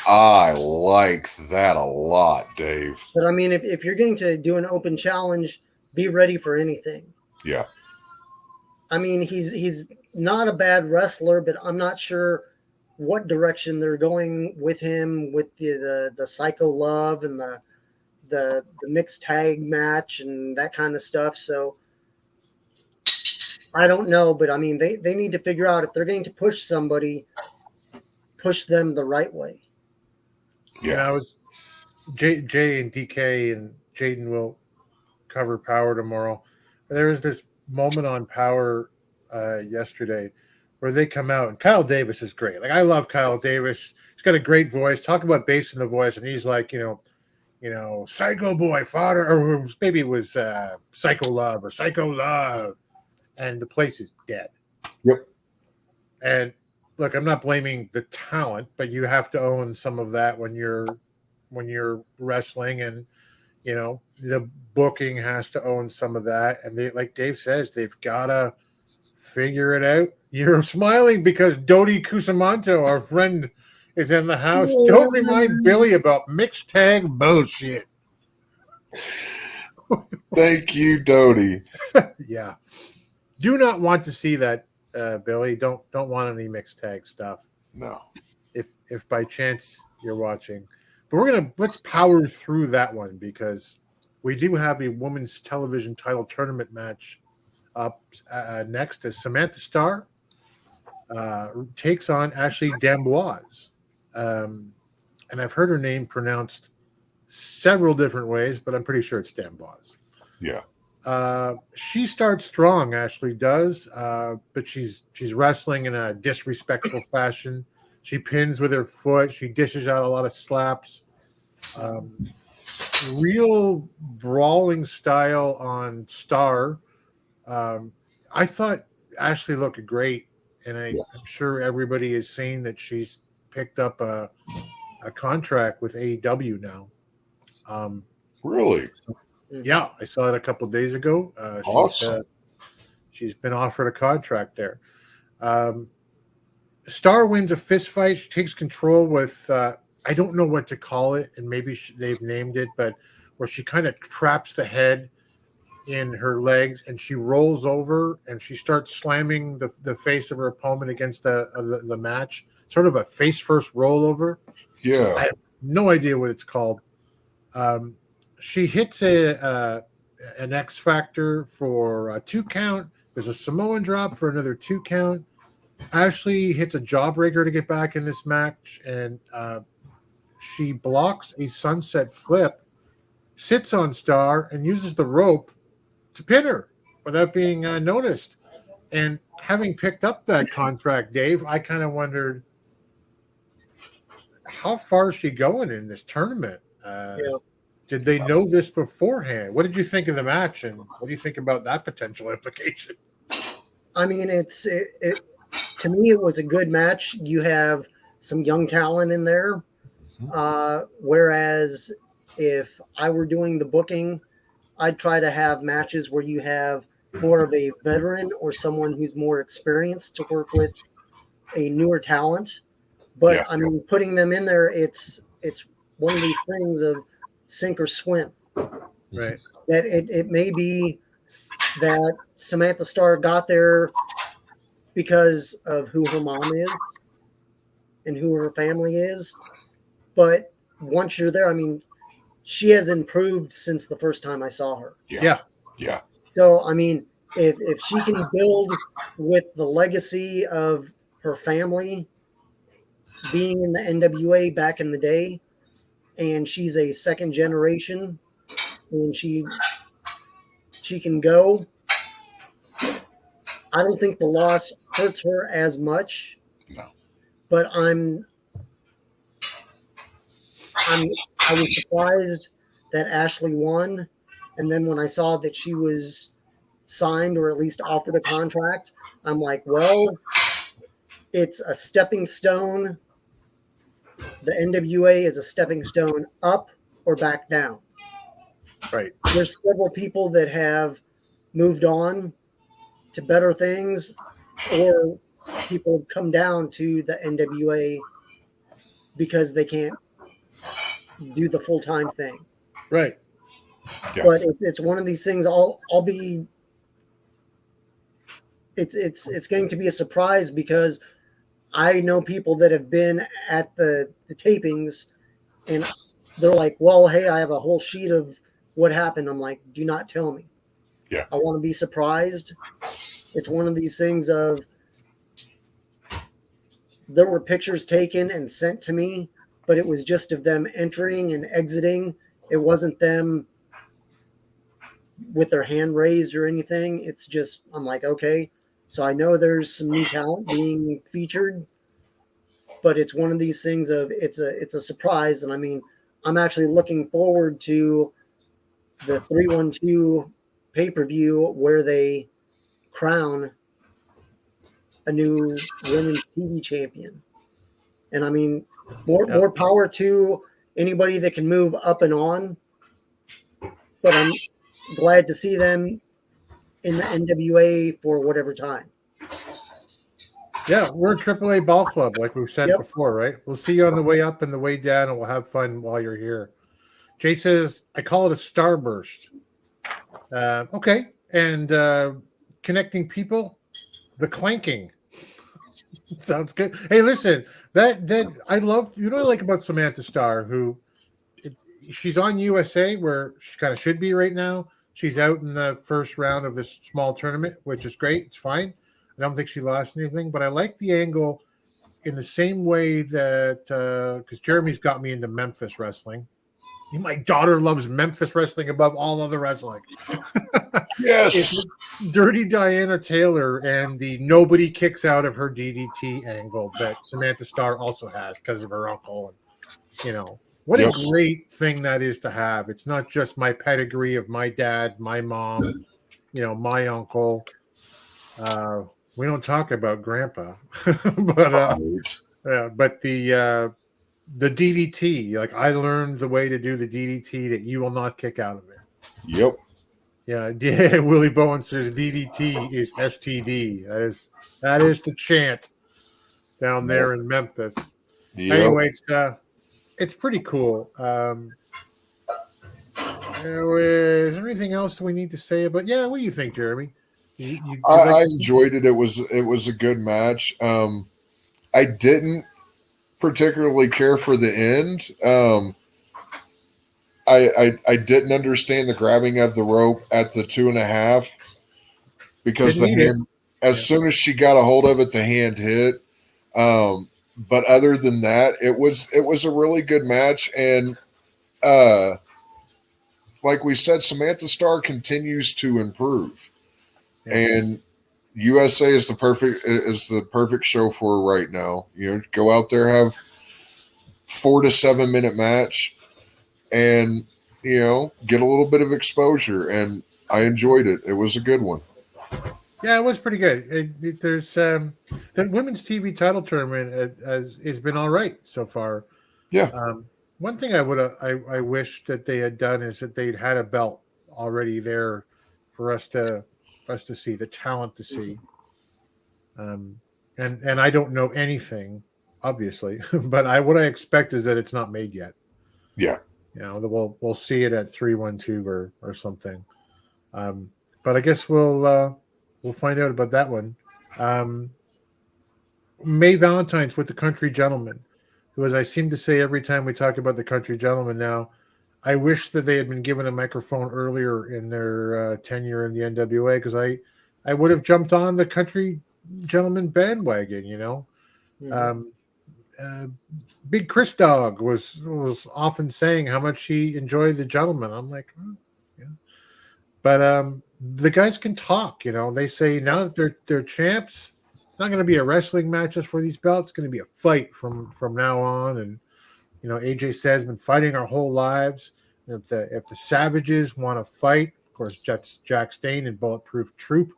I like that a lot, Dave. But I mean, if you're going to do an open challenge, be ready for anything. Yeah. I mean, he's not a bad wrestler, but I'm not sure what direction they're going with him with the Psycho Love and the mixed tag match and that kind of stuff. So I don't know, but I mean, they need to figure out if they're going to push somebody, push them the right way. Yeah, I was Jay and DK and Jaden will cover Power tomorrow. There was this moment on Power yesterday where they come out, and Kyle Davis is great. Like, I love Kyle Davis. He's got a great voice. Talk about bass in the voice, and he's like, Psycho Boy Fodder, or maybe it was Psycho Love or Psycho Love, and the place is dead. Yep. And look, I'm not blaming the talent, but you have to own some of that when you're wrestling, and the booking has to own some of that. And they, like Dave says, they've got to figure it out. You're smiling because Dodi Kusamonto, our friend, is in the house. Don't remind Billy about mixed tag bullshit. Thank you, Dodi. Yeah. Do not want to see that, Billy. Don't want any mixed tag stuff. No. If by chance you're watching. But let's power through that one because we do have a women's television title tournament match up next as Samantha Starr takes on Ashley D'Amboise. And I've heard her name pronounced several different ways, but I'm pretty sure it's D'Amboise. Yeah. She starts strong, Ashley does, but she's wrestling in a disrespectful fashion. She pins with her foot. She dishes out a lot of slaps. Real brawling style on Star. I thought Ashley looked great, and I'm sure everybody is saying that she's picked up a contract with AEW now. Really? Yeah, I saw it a couple of days ago. Awesome. She's been offered a contract there. Star wins a fist fight. She takes control with, I don't know what to call it, and maybe they've named it, but where she kind of traps the head in her legs, and she rolls over, and she starts slamming the face of her opponent against the match. Sort of a face-first rollover. Yeah. I have no idea what it's called. She hits an X Factor for a 2 count, There's a Samoan drop for another 2 count. Ashley hits a jawbreaker to get back in this match, and she blocks a sunset flip, sits on Star, and uses the rope to pin her without being noticed. And having picked up that contract, Dave, I kind of wondered, how far is she going in this tournament? Did they know this beforehand? What did you think of the match, and what do you think about that potential implication? I mean, it to me, it was a good match. You have some young talent in there. Whereas if I were doing the booking, I'd try to have matches where you have more of a veteran or someone who's more experienced to work with a newer talent. But I mean, putting them in there, it's one of these things of sink or swim. Right. That it may be that Samantha Starr got there because of who her mom is and who her family is. But once you're there, I mean, she has improved since the first time I saw her. Yeah. So, I mean, if she can build with the legacy of her family being in the NWA back in the day, and she's a second generation, and she can go, I don't think the loss hurts her as much. No. But I was surprised that Ashley won, and then when I saw that she was signed or at least offered a contract, I'm like, well, it's a stepping stone. The NWA is a stepping stone up or back down. Right. There's several people that have moved on to better things, or people have come down to the NWA because they can't do the full-time thing. Right. Yeah. But it's one of these things. It's going to be a surprise because I know people that have been at the tapings, and they're like, well, hey, I have a whole sheet of what happened. I'm like, do not tell me. Yeah. I want to be surprised. It's one of these things of, there were pictures taken and sent to me, but it was just of them entering and exiting. It wasn't them with their hand raised or anything. It's just, I'm like, okay, so I know there's some new talent being featured, but it's one of these things of, it's a surprise. And I mean, I'm actually looking forward to the 312 pay-per-view where they crown a new women's TV champion. And I mean, more power to anybody that can move up and on. But I'm glad to see them in the NWA for whatever time. Yeah, we're a AAA ball club, like we've said before, right? We'll see you on the way up and the way down, and we'll have fun while you're here. Jay says, I call it a starburst. Okay. And connecting people, the clanking. Sounds good. Hey, listen, that I love, you know what I like about Samantha Starr, who she's on USA where she kind of should be right now. She's out in the first round of this small tournament, which is great. It's fine. I don't think she lost anything, but I like the angle in the same way that because Jeremy's got me into Memphis wrestling. My daughter loves Memphis wrestling above all other wrestling. Yes. It's Dirty Diana Taylor and the nobody kicks out of her DDT angle that Samantha Starr also has because of her uncle. And, you know, what a great thing that is to have. It's not just my pedigree of my dad, my mom, you know, my uncle. We don't talk about grandpa, but the DDT, like I learned the way to do the DDT that you will not kick out of it. Yep. Yeah. Willie Bowen says DDT is STD. That is the chant down there in Memphis. Yep. Anyway, it's pretty cool. Is there anything else we need to say about? Yeah, what do you think, Jeremy? I enjoyed it. It was a good match. I didn't particularly care for the end. I didn't understand the grabbing of the rope at the 2.5. because Didn't the need it. hand, as soon as she got a hold of it, the hand hit. But other than that, it was a really good match. And like we said, Samantha Starr continues to improve, and USA is the perfect show for her right now. You know, go out there, have 4 to 7 minute match, and you know, get a little bit of exposure. And I enjoyed it. It was a good one. Yeah, it was pretty good. There's the women's TV title tournament has been all right so far. Yeah. One thing I wish that they had done is that they'd had a belt already there for us to see, the talent to see. And I don't know anything, obviously, but what I expect is that it's not made yet. Yeah. You know, we'll see it at 312 or something. But I guess we'll find out about that one. May Valentine's with the Country Gentlemen, who, as I seem to say every time we talk about the Country Gentlemen now, I wish that they had been given a microphone earlier in their tenure in the NWA, because I would have jumped on the Country Gentlemen bandwagon, you know. Big Chris Dog was often saying how much he enjoyed the Gentlemen. I'm like, yeah. But the guys can talk, you know. They say now that they're champs, it's not going to be a wrestling matches for these belts. It's going to be a fight from now on. And you know, AJ says, been fighting our whole lives. If the Savages want to fight, of course, Jack Stane and Bulletproof Troop.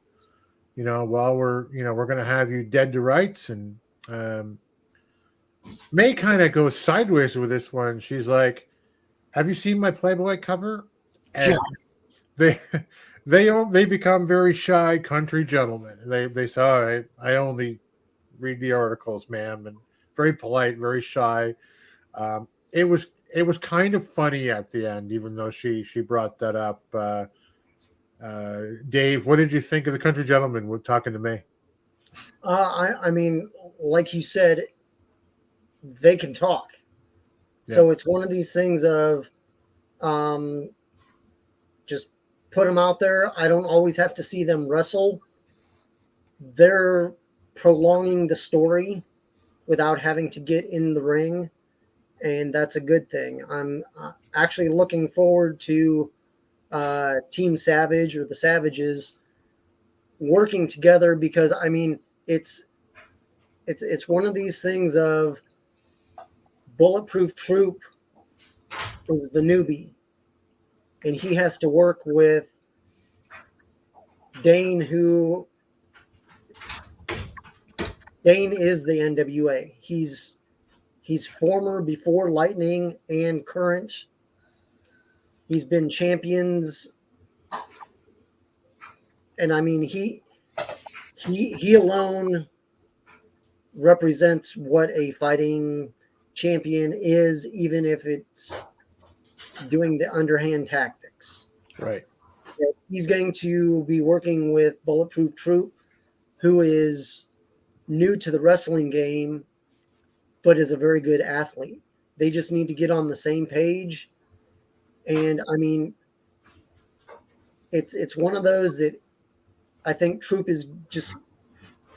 You know, well, we're going to have you dead to rights. And May kind of goes sideways with this one. She's like, "Have you seen my Playboy cover?" And they become very shy country gentlemen. They say, "All right, I only read the articles, ma'am," and very polite, very shy. It was kind of funny at the end, even though she brought that up. Dave, what did you think of the Country Gentlemen? We're talking to me. I mean, like you said, they can talk. Yeah. So it's one of these things of just put them out there. I don't always have to see them wrestle. They're prolonging the story without having to get in the ring, and that's a good thing. I'm actually looking forward to Team Savage, or the Savages, working together, because I mean it's one of these things of Bulletproof Troop is the newbie, and he has to work with Dane, who Dane is the NWA. He's former, before Lightning, and current. He's been champions, and I mean he alone represents what a fighting champion is, even if it's doing the underhand tactics. Right. He's going to be working with Bulletproof Troop, who is new to the wrestling game, but is a very good athlete. They just need to get on the same page. And I mean, it's one of those that I think Troop is just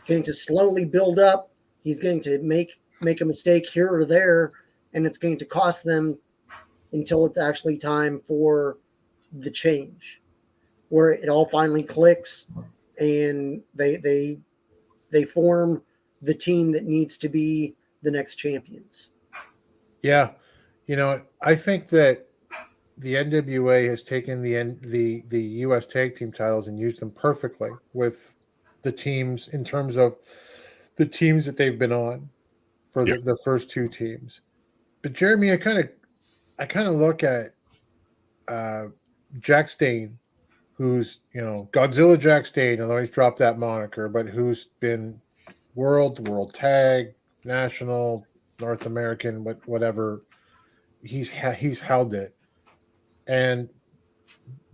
going to slowly build up. He's going to make a mistake here or there, and it's going to cost them until it's actually time for the change, where it all finally clicks and they form the team that needs to be the next champions. Yeah. You know, I think that the NWA has taken the U.S. tag team titles and used them perfectly with the teams, in terms of the teams that they've been on for the first two teams. But Jeremy, I kind of look at Jack Stane, who's, you know, Godzilla Jack Stane, although he's dropped that moniker, but who's been world tag, national, North American, whatever. He's held it. And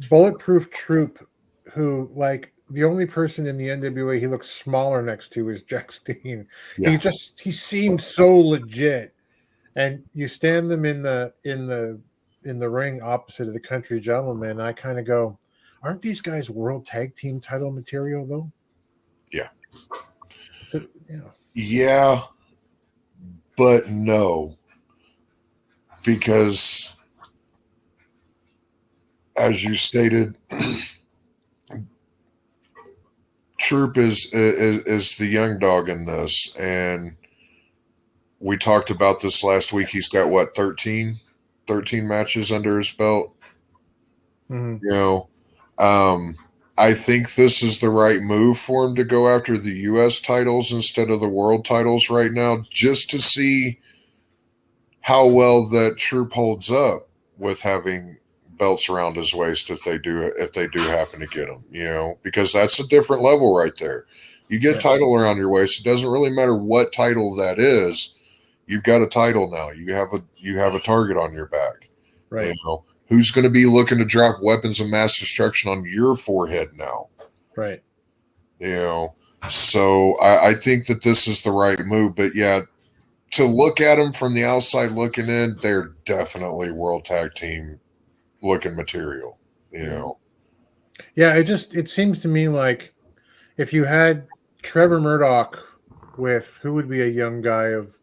Bulletproof Troop, who, like, the only person in the NWA he looks smaller next to is Jack Stane. Yeah. He seems so legit. And you stand them in the ring opposite of the Country Gentlemen, I kind of go, Aren't these guys world tag team title material though? Yeah. So, you know. Yeah, but no. Because as you stated, Troop is the young dog in this, and we talked about this last week. He's got what, 13 matches under his belt. Mm-hmm. You know, I think this is the right move for him to go after the U.S. titles instead of the world titles right now, just to see how well that Troop holds up with having belts around his waist if they do happen to get them, you know, because that's a different level right there. You get a title around your waist, it doesn't really matter what title that is. You've got a title now. You have a target on your back. Right. You know, who's going to be looking to drop weapons of mass destruction on your forehead now? Right. You know, so I think that this is the right move. But yeah, to look at them from the outside looking in, they're definitely world tag team looking material, you know. Yeah, it seems to me like if you had Trevor Murdoch with who would be a young guy of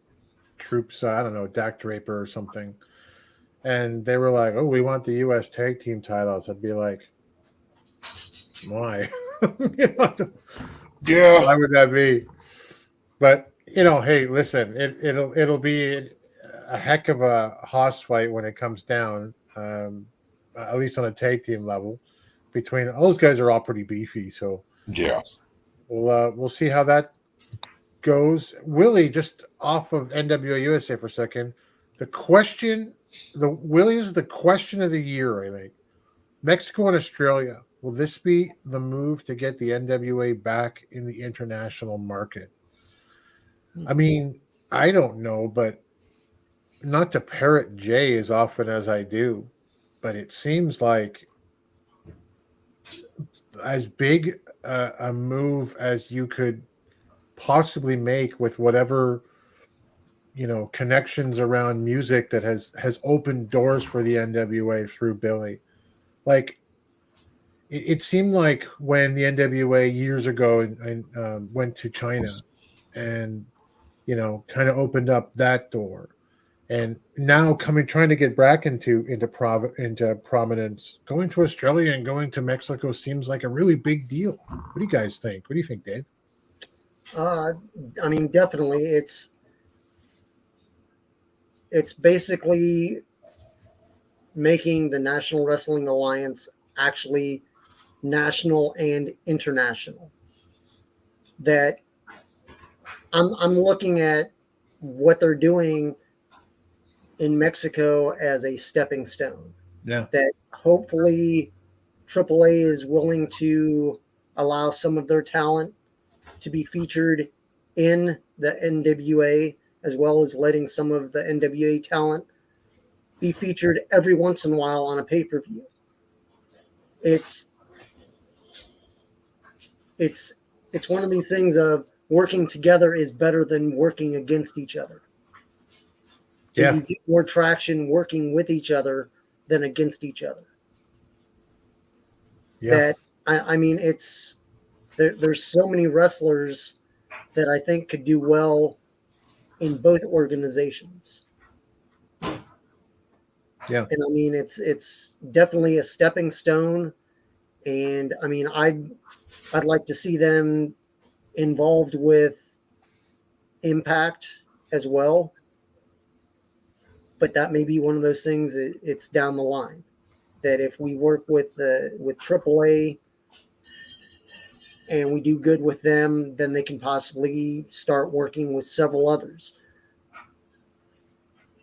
Troops, I don't know, Dak Draper or something, and they were like, "Oh, we want the U.S. tag team titles," I'd be like, "Why? Yeah, why would that be?" But you know, hey, listen, it'll be a heck of a hoss fight when it comes down. At least on a tag team level, between those guys are all pretty beefy. So yeah, we'll see how that goes. Willie, just off of NWA USA for a second, Willie is the question of the year. I think Mexico and Australia. Will this be the move to get the NWA back in the international market? I mean, I don't know, but not to parrot Jay as often as I do, but it seems like as big a move as you could possibly make with whatever, you know, connections around music that has opened doors for the NWA through Billy. Like it seemed like when the NWA years ago and went to China and, you know, kind of opened up that door. And now trying to get back into prominence, going to Australia and going to Mexico seems like a really big deal. What do you guys think? What do you think, Dave? I mean, definitely, it's basically making the National Wrestling Alliance actually national and international. That I'm looking at what they're doing in Mexico as a stepping stone. Yeah. That hopefully AAA is willing to allow some of their talent to be featured in the NWA, as well as letting some of the NWA talent be featured every once in a while on a pay-per-view. It's one of these things of working together is better than working against each other. Yeah. You get more traction working with each other than against each other. Yeah. That I mean, there's so many wrestlers that I think could do well in both organizations. Yeah. And I mean, it's definitely a stepping stone. And I mean, I'd like to see them involved with Impact as well. But that may be one of those things that it's down the line. That if we work with AAA and we do good with them, then they can possibly start working with several others.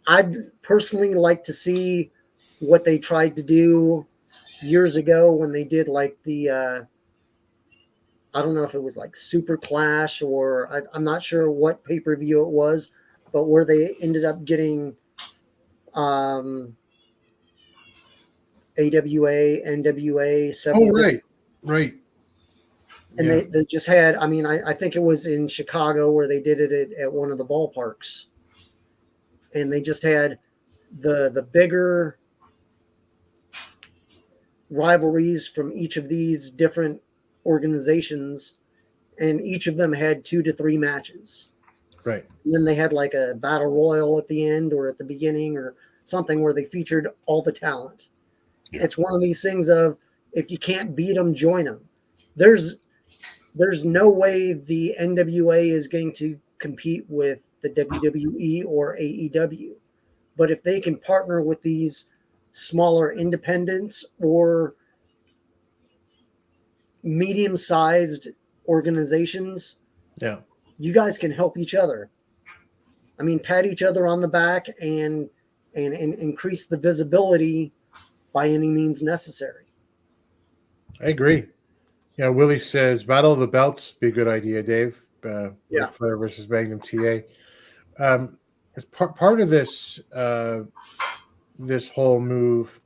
I'd personally like to see what they tried to do years ago when they did like the I don't know if it was like Super Clash or I'm not sure what pay-per-view it was, but where they ended up getting AWA, NWA, several. Oh, right. And Yeah. they just had, I mean, I think it was in Chicago where they did it at one of the ballparks. And they just had the bigger rivalries from each of these different organizations, and each of them had 2 to 3 matches. Right. And then they had like a battle royal at the end or at the beginning or something where they featured all the talent. Yeah. It's one of these things of, if you can't beat them, join them. There's no way the NWA is going to compete with the WWE or AEW. But if they can partner with these smaller independents or medium-sized organizations, yeah, you guys can help each other. I mean, pat each other on the back and increase the visibility by any means necessary. I agree. Yeah, Willie says Battle of the Belts be a good idea, Dave. Ric Flair versus Magnum TA. As part of this this whole move,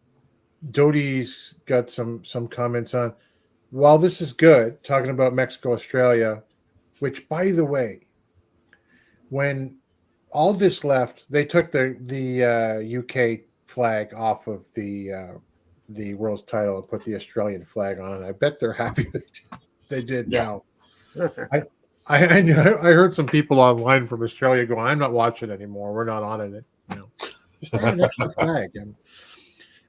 Doty's got some comments on. While this is good, talking about Mexico, Australia, which, by the way, when all this left, they took the UK flag off of the world's title and put the Australian flag on. I bet they're happy they did now. I heard some people online from Australia going, "I'm not watching anymore. We're not on it." Just an extra flag.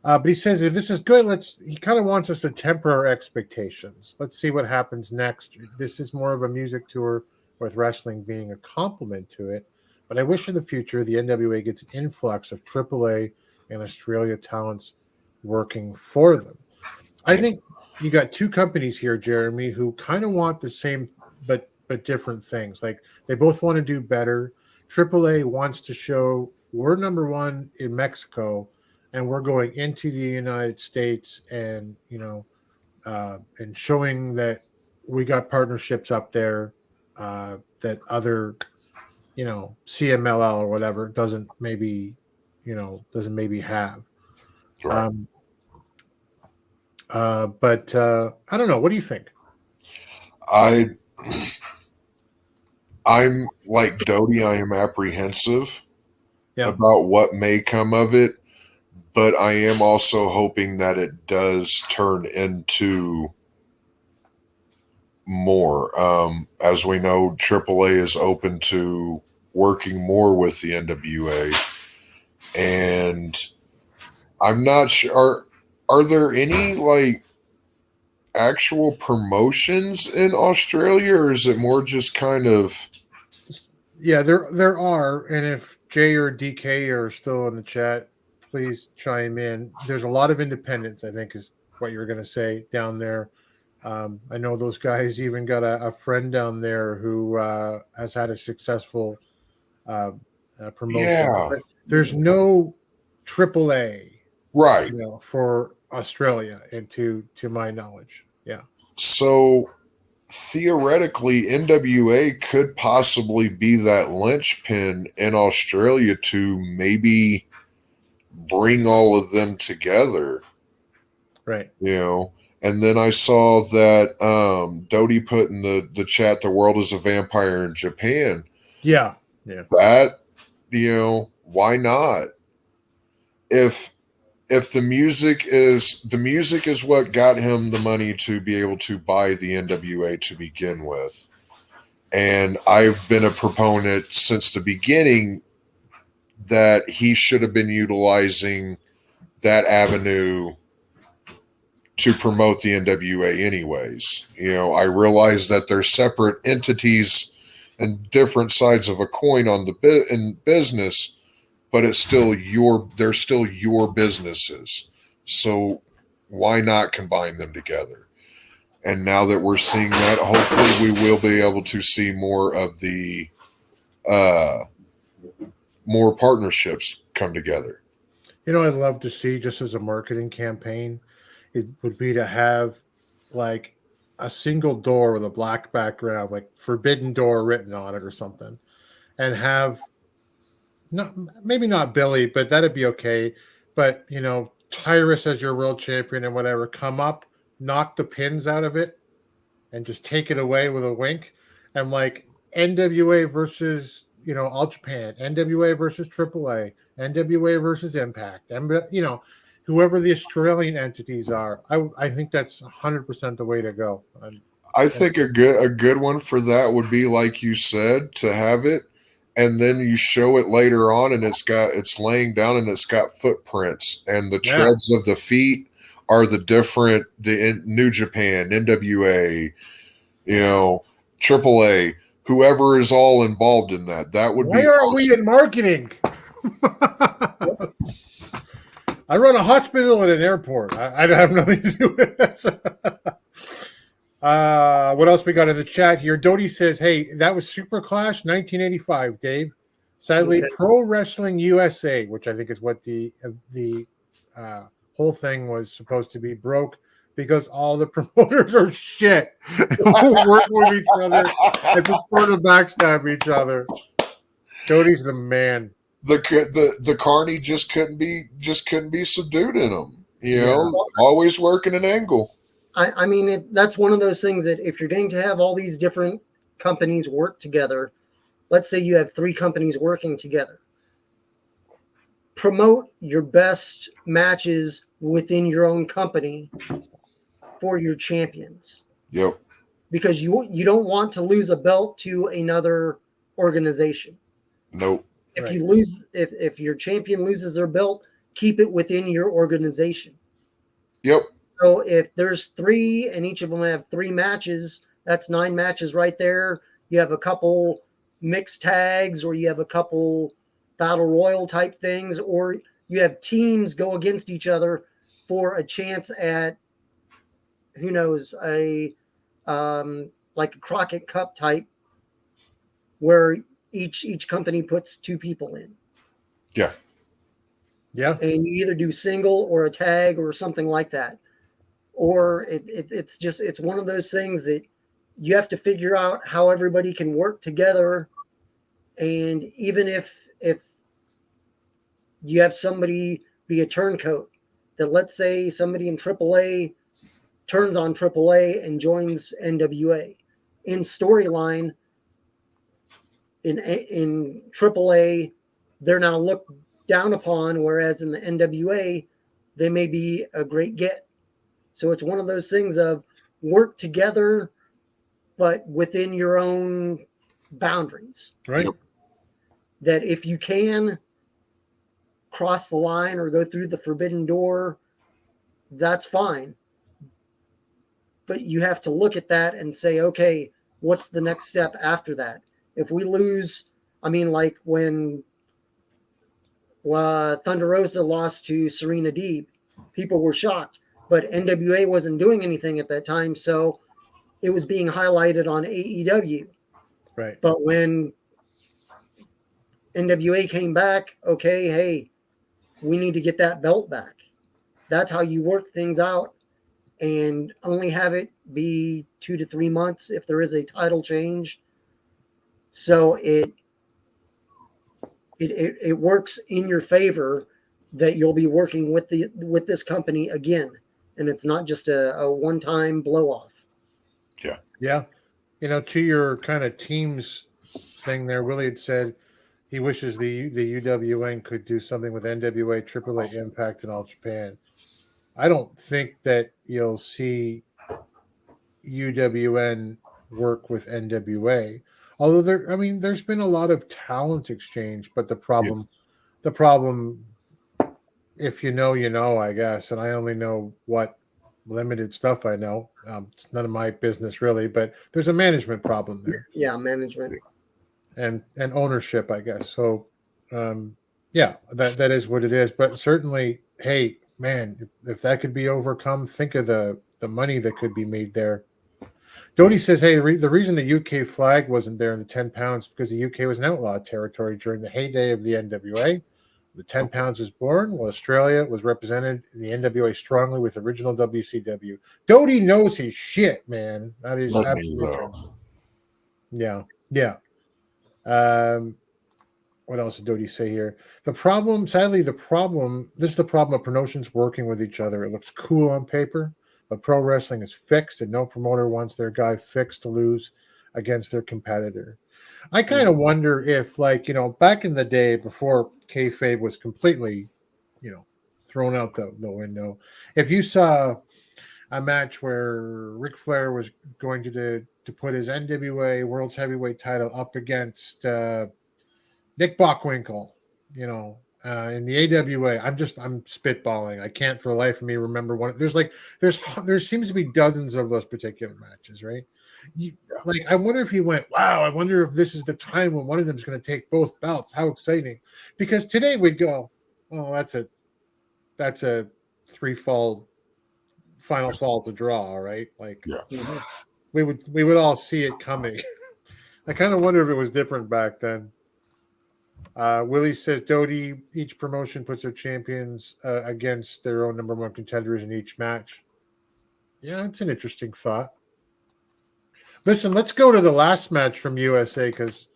But he says if this is good, he kind of wants us to temper our expectations. Let's see what happens next. This is more of a music tour with wrestling being a complement to it. But I wish in the future the NWA gets an influx of AAA and Australia talents working for them. I think you got two companies here, Jeremy, who kind of want the same but different things. Like they both want to do better. AAA wants to show we're number one in Mexico and we're going into the United States and and showing that we got partnerships up there that other CMLL or whatever doesn't maybe have. Right. But I don't know. What do you think? I'm like Doty. I am apprehensive about what may come of it, but I am also hoping that it does turn into more. As we know, AAA is open to working more with the NWA, and I'm not sure. Are there any actual promotions in Australia, or is it more just kind of? Yeah, there are, and if Jay or DK are still in the chat, please chime in. There's a lot of independents, I think, is what you're going to say down there. I know those guys even got a friend down there who has had a successful promotion. Yeah. But there's no AAA, right? For Australia, and to my knowledge, yeah. So theoretically, NWA could possibly be that linchpin in Australia to maybe bring all of them together, right? And then I saw that Doty put in the chat, "The world is a vampire in Japan." Yeah. That why not? If the music is what got him the money to be able to buy the NWA to begin with. And I've been a proponent since the beginning that he should have been utilizing that avenue to promote the NWA anyways. I realize that they're separate entities and different sides of a coin on in business, but they're still your businesses. So why not combine them together? And now that we're seeing that, hopefully we will be able to see more of the more partnerships come together. I'd love to see, just as a marketing campaign, it would be to have like a single door with a black background, like Forbidden Door written on it or something, and have maybe not Billy, but that'd be okay. But Tyrus as your world champion and whatever, come up, knock the pins out of it, and just take it away with a wink, and like NWA versus All Japan, NWA versus AAA, NWA versus Impact, and whoever the Australian entities are. I think that's 100% the way to go. I think a good one for that would be, like you said, to have it, and then you show it later on, and it's laying down, and it's got footprints, and the treads of the feet are the New Japan, NWA, AAA, whoever is all involved in that. That would be. Why aren't we in marketing? I run a hospital at an airport. I have nothing to do with this. What else we got in the chat here? Dodie says, hey, that was Super Clash 1985, Dave. Sadly, Pro Wrestling USA, which I think is what the whole thing was supposed to be, broke because all the promoters are shit. Work with each other and prefer to backstab each other. Dodie's the man. The Carney just couldn't be subdued in them. Always working an angle. I mean, that's one of those things that if you're going to have all these different companies work together, let's say you have 3 companies working together, promote your best matches within your own company for your champions. Yep. Because you don't want to lose a belt to another organization. Nope. If you lose, if your champion loses their belt, keep it within your organization. Yep. So if there's 3 and each of them have 3 matches, that's 9 matches right there. You have a couple mixed tags, or you have a couple battle royal type things, or you have teams go against each other for a chance at, who knows, like a Crockett Cup type, where each company puts 2 people in. Yeah. Yeah. And you either do single or a tag or something like that. Or it's one of those things that you have to figure out how everybody can work together. And even if you have somebody be a turncoat, that let's say somebody in AAA turns on AAA and joins NWA. In storyline, in AAA, they're now looked down upon, whereas in the NWA, they may be a great get. So it's one of those things of work together, but within your own boundaries. Right. That if you can cross the line or go through the forbidden door, that's fine. But you have to look at that and say, okay, what's the next step after that? If we lose, I mean, like when Thunder Rosa lost to Serena Deeb, people were shocked. But NWA wasn't doing anything at that time, so it was being highlighted on AEW. Right. But when NWA came back, okay, hey, we need to get that belt back. That's how you work things out, and only have it be 2 to 3 months if there is a title change. So it works in your favor that you'll be working with this company again. And it's not just a one-time blow-off. Yeah. Yeah. To your kind of teams thing there, Willie had said he wishes the UWN could do something with NWA, AAA, Impact, and All Japan. I don't think that you'll see UWN work with NWA. Although there's been a lot of talent exchange, but the problem, if you know, I guess, and I only know what limited stuff I know. It's none of my business really, but there's a management problem there. Yeah, management and ownership, I guess. So, that is what it is. But certainly, hey, man, if that could be overcome, think of the money that could be made there. Dodie says, hey, the reason the UK flag wasn't there in the 10 pounds because the UK was an outlaw territory during the heyday of the NWA. The 10 pounds was born while Australia was represented in the NWA strongly with original WCW. Dodie knows his shit, man. That is absolutely true. Yeah. What else did Dodie say here? This is the problem of promotions working with each other. It looks cool on paper, but pro wrestling is fixed, and no promoter wants their guy fixed to lose against their competitor. I kind of wonder if, back in the day before kayfabe was completely, thrown out the window. If you saw a match where Ric Flair was going to put his NWA World's Heavyweight title up against Nick Bockwinkel, in the AWA, I'm spitballing. I can't for the life of me remember one. There seems to be dozens of those particular matches, right? I wonder if he went, wow, I wonder if this is the time when one of them is going to take both belts. How exciting. Because today we'd go, oh, that's a final fall to draw, right? We would all see it coming. I kind of wonder if it was different back then. Willie says, Dodie, each promotion puts their champions against their own number one contenders in each match. Yeah, it's an interesting thought. Listen, let's go to the last match from USA because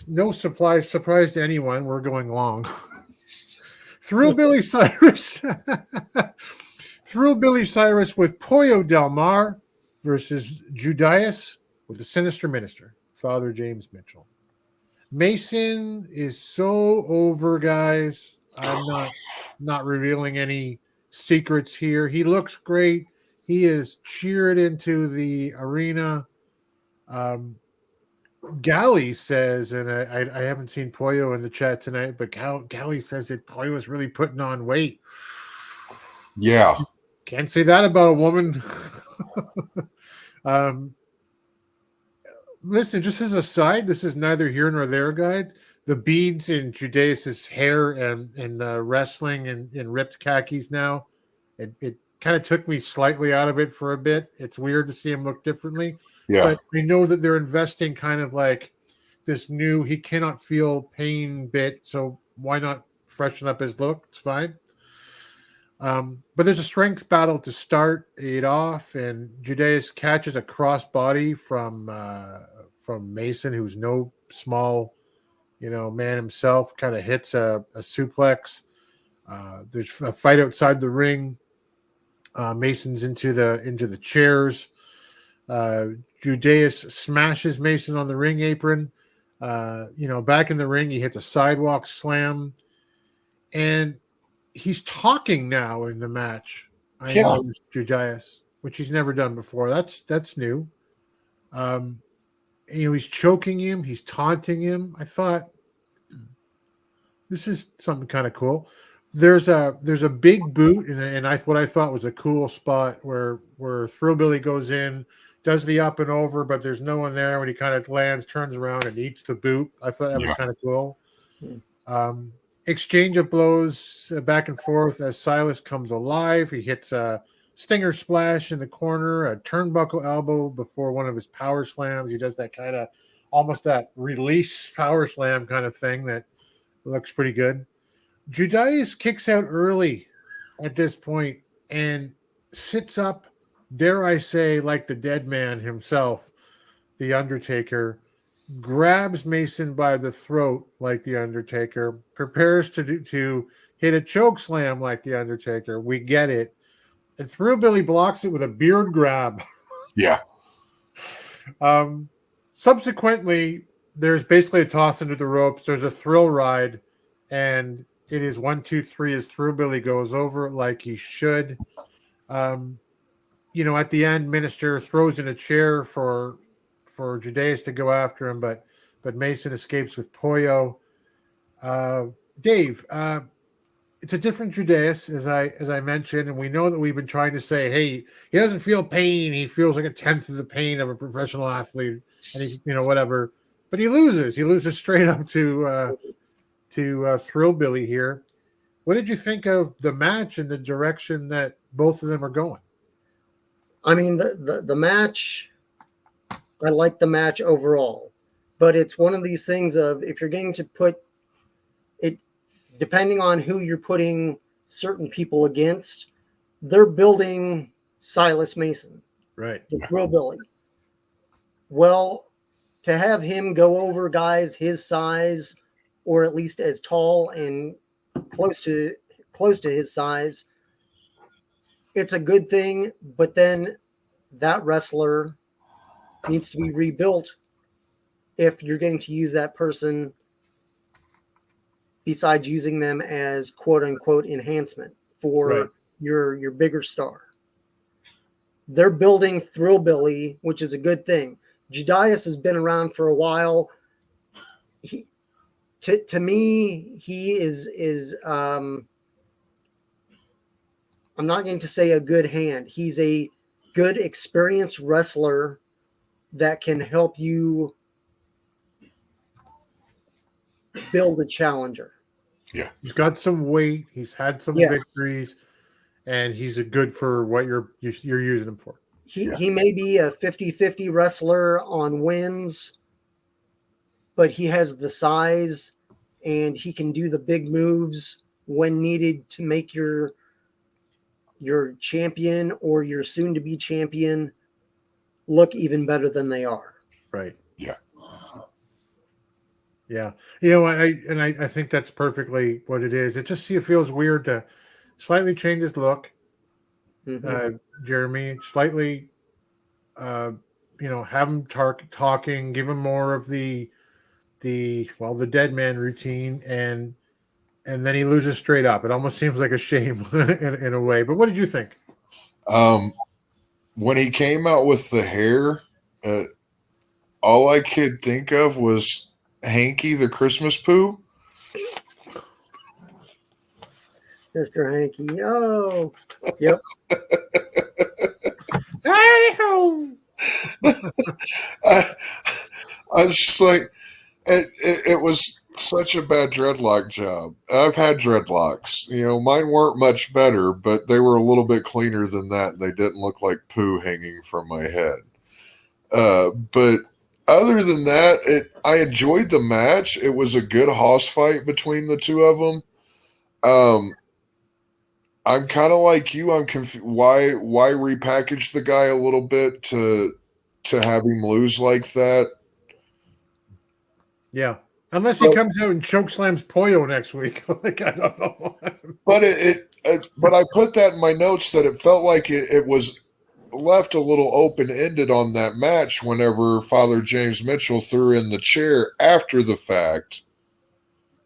no surprise to anyone. We're going long. Billy Cyrus. Billy Cyrus with Pollo Del Mar versus Judas with the Sinister Minister, Father James Mitchell. Mason is so over, guys. I'm not revealing any secrets here. He looks great. He is cheered into the arena. Gally says, and I haven't seen Pollo in the chat tonight, but Gally says that Pollo is really putting on weight. Yeah. Can't say that about a woman. Listen, just as a side, this is neither here nor there, guys. The beads in Judas's hair and wrestling in ripped khakis now, it kind of took me slightly out of it for a bit. It's weird to see him look differently. Yeah. But I know that they're investing kind of like this new, he cannot feel pain bit, so why not freshen up his look? It's fine. But there's a strength battle to start it off, and Judas catches a crossbody from Mason, who's no small, man himself. Kind of hits a suplex. There's a fight outside the ring. Mason's into the chairs. Judas smashes Mason on the ring apron. Back in the ring, he hits a sidewalk slam, and he's talking now in the match. I know Judas, which he's never done before. That's new. He's choking him. He's taunting him. I thought this is something kind of cool. There's a big boot, and what I thought was a cool spot where Thrillbilly goes in, does the up and over, but there's no one there when he kind of lands, turns around, and eats the boot. I thought that was kind of cool. Exchange of blows back and forth as Silas comes alive. He hits a stinger splash in the corner, a turnbuckle elbow before one of his power slams. He does that kind of almost that release power slam kind of thing that looks pretty good. Judas kicks out early at this point and sits up, dare I say, like the dead man himself, the Undertaker, grabs Mason by the throat like the Undertaker, prepares to hit a choke slam like the Undertaker. We get it. And Thrillbilly blocks it with a beard grab. Yeah. Subsequently, there's basically a toss into the ropes. There's a thrill ride, and it is 1, 2, 3 as Thrillbilly goes over like he should. At the end, Minister throws in a chair for Judas to go after him, but Mason escapes with Pollo. Dave, it's a different Judas, as I mentioned, and we know that we've been trying to say, hey, he doesn't feel pain. He feels like a tenth of the pain of a professional athlete, and he's whatever. But he loses. He loses straight up to Thrillbilly here. What did you think of the match and the direction that both of them are going? I mean, the match, I like the match overall, but it's one of these things of if you're going to put it, depending on who you're putting certain people against, they're building Silas Mason, right? The Thrillbilly. Well, to have him go over guys his size, or at least as tall and close to his size, it's a good thing, but then that wrestler needs to be rebuilt if you're going to use that person besides using them as quote unquote enhancement for Right. your bigger star. They're building Thrillbilly, which is a good thing. Judias has been around for a while. To me, he is I'm not going to say a good hand. He's a good, experienced wrestler that can help you build a challenger. Yeah. He's got some weight. He's had some Yes. victories, and he's a good for what you're using him for. He may be a 50-50 wrestler on wins, but he has the size and he can do the big moves when needed to make your champion or your soon-to-be champion look even better than they are. Right. Yeah. Yeah. You know, I think that's perfectly what it is. It just feels weird to slightly change his look. Jeremy, slightly have him talking, give him more of the dead man routine, and then he loses straight up. It almost seems like a shame in a way. But what did you think? When he came out with the hair, all I could think of was Hanky the Christmas poo. Mr. Hanky. Oh, yep. I was just like, it was such a bad dreadlock job. I've had dreadlocks. Mine weren't much better, but they were a little bit cleaner than that. They didn't look like poo hanging from my head. But other than that, I enjoyed the match. It was a good hoss fight between the two of them. I'm kind of like you. I'm confused. Why repackage the guy a little bit to have him lose like that? Yeah, unless he comes out and chokeslams Pollo next week. Like, I don't know. But but I put that in my notes that it felt like it was left a little open-ended on that match whenever Father James Mitchell threw in the chair after the fact.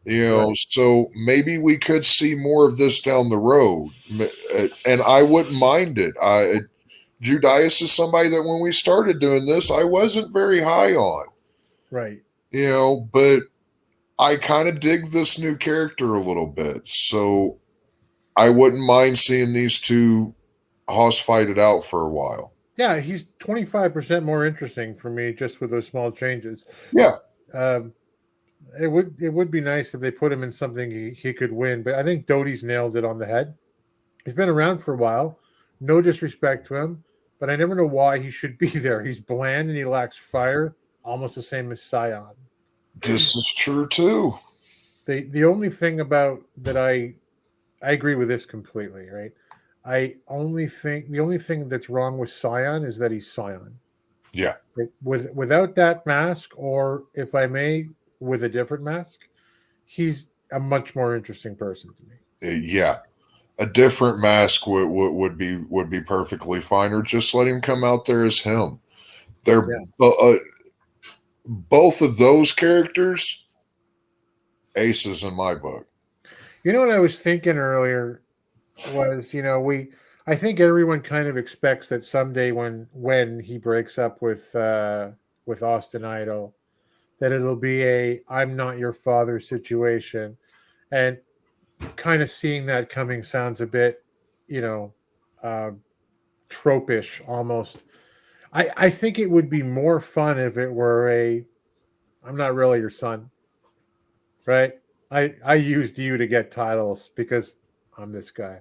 Right. So maybe we could see more of this down the road, and I wouldn't mind it. Judias is somebody that when we started doing this, I wasn't very high on. Right. But I kind of dig this new character a little bit, so I wouldn't mind seeing these two hoss fight it out for a while. Yeah, he's 25% more interesting for me just with those small changes. Yeah. It would be nice if they put him in something he could win, but I think Doty's nailed it on the head. He's been around for a while. No disrespect to him, but I never know why he should be there. He's bland and he lacks fire, almost the same as Scion. This is true too. The only thing about that I agree with this completely, right? The only thing that's wrong with Scion is that he's Scion. Yeah. Without that mask, or if I may, with a different mask, he's a much more interesting person to me. Yeah. A different mask would be perfectly fine, or just let him come out there as him. Both of those characters, aces in my book. You know what I was thinking earlier was, I think everyone kind of expects that someday when he breaks up with Austin Idol, that it'll be a I'm not your father situation. And kind of seeing that coming sounds a bit, tropish almost. I think it would be more fun if it were I'm not really your son. Right? I used you to get titles because I'm this guy.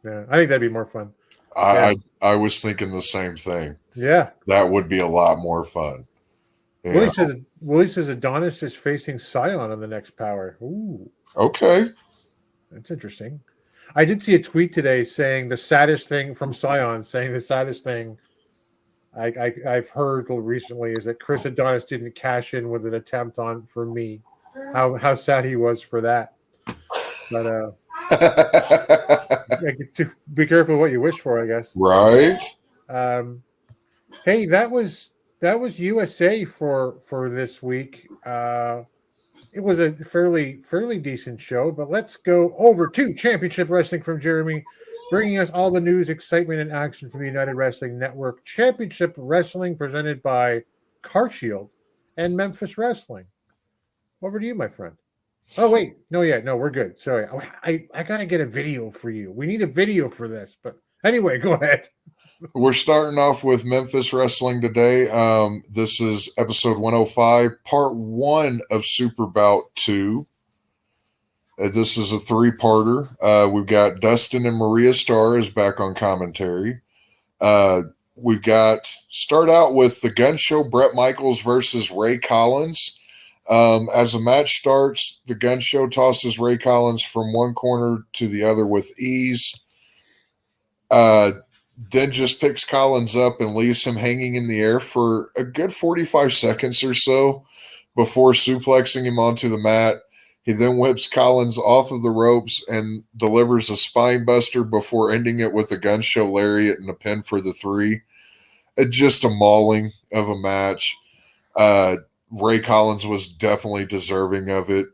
Yeah, I think that'd be more fun. I was thinking the same thing. Yeah. That would be a lot more fun. Yeah. Willie says Adonis is facing Scion on the next Power. Ooh. Okay. That's interesting. I did see a tweet today saying the saddest thing from Scion, saying the saddest thing I've heard recently is that Chris Adonis didn't cash in with an attempt for me. How sad he was for that. But be careful what you wish for, I guess. Right. Hey, that was USA for this week. it was a fairly decent show. But let's go over to Championship Wrestling from Jeremy, bringing us all the news, excitement, and action from the United Wrestling Network. Championship Wrestling presented by Car Shield and Memphis Wrestling. Over to you, my friend. Oh wait, no, we're good. Sorry, I gotta get a video for you. We need a video for this, but anyway, go ahead. We're starting off with Memphis Wrestling today. This is episode 105, part 1 of Super Bout 2. This is a 3-parter. We've got Dustin and Maria Starr is back on commentary. We've got start out with the Gun Show, Bret Michaels versus Ray Collins. As the match starts, the Gun Show tosses Ray Collins from one corner to the other with ease. Then just picks Collins up and leaves him hanging in the air for a good 45 seconds or so before suplexing him onto the mat. He then whips Collins off of the ropes and delivers a spine buster before ending it with a Gun Show lariat and a pin for the 3. Just a mauling of a match. Ray Collins was definitely deserving of it.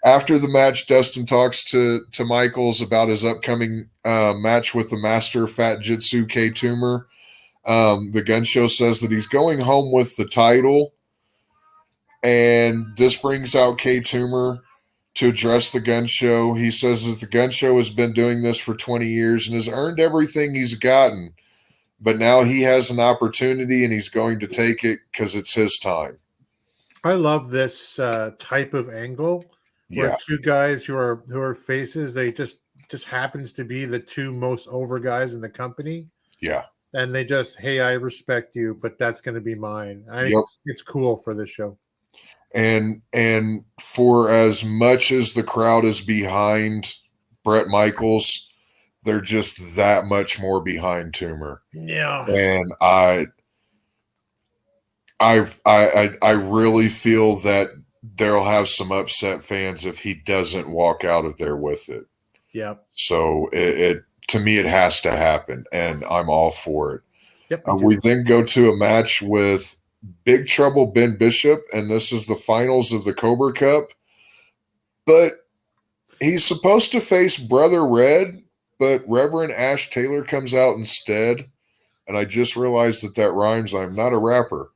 After the match, Dustin talks to Michaels about his upcoming match with the Master of Fat Jitsu, K. Toomer. The Gun Show says that he's going home with the title, and this brings out K. Toomer to address the Gun Show. He says that the Gun Show has been doing this for 20 years and has earned everything he's gotten, but now he has an opportunity and he's going to take it because it's his time. I love this type of angle. Where two guys who are faces, they just happens to be the two most over guys in the company. Yeah. And they just, hey, I respect you, but that's going to be mine. It's cool for this show. And for as much as the crowd is behind Bret Michaels, they're just that much more behind Toomer. Yeah. And I really feel that they'll have some upset fans if he doesn't walk out of there with it. Yeah. So it to me, it has to happen, and I'm all for it. Yep. We then go to a match with Big Trouble Ben Bishop, and this is the finals of the Cobra Cup. But he's supposed to face Brother Red, but Reverend Ash Taylor comes out instead. And I just realized that rhymes. I'm not a rapper.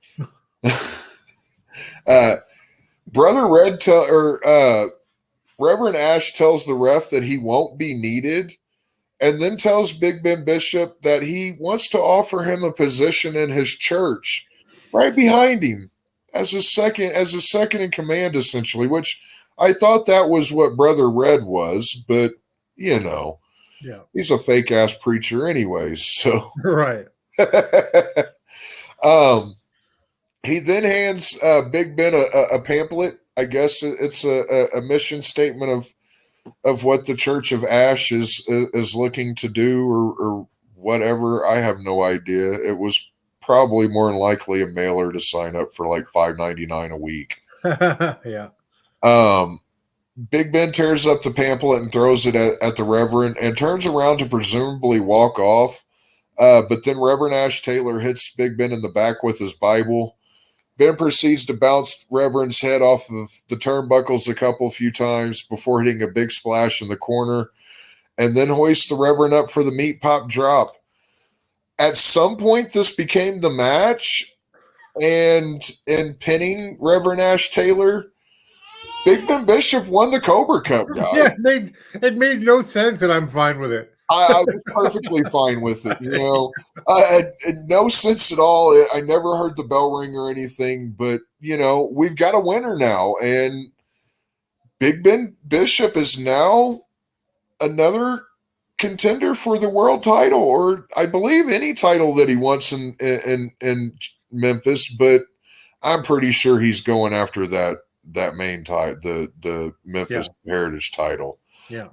Brother Red Reverend Ash tells the ref that he won't be needed, and then tells Big Ben Bishop that he wants to offer him a position in his church, right behind him, as a second in command, essentially. Which I thought that was what Brother Red was, but yeah, he's a fake ass preacher, anyways. So right. He then hands Big Ben a pamphlet. I guess it's a mission statement of what the Church of Ash is looking to do or whatever. I have no idea. It was probably more than likely a mailer to sign up for like $5.99 a week. Yeah. Big Ben tears up the pamphlet and throws it at the Reverend and turns around to presumably walk off. But then Reverend Ash Taylor hits Big Ben in the back with his Bible. Ben proceeds to bounce Reverend's head off of the turnbuckles a few times before hitting a big splash in the corner, and then hoists the Reverend up for the meat pop drop. At some point, this became the match, and in pinning Reverend Ash Taylor, Big Ben Bishop won the Cobra Cup, guys. Yeah, it made no sense, and I'm fine with it. I was perfectly fine with it. No sense at all. I never heard the bell ring or anything, but we've got a winner now, and Big Ben Bishop is now another contender for the world title, or I believe any title that he wants in Memphis. But I'm pretty sure he's going after that main title, the Memphis Heritage title. Yeah.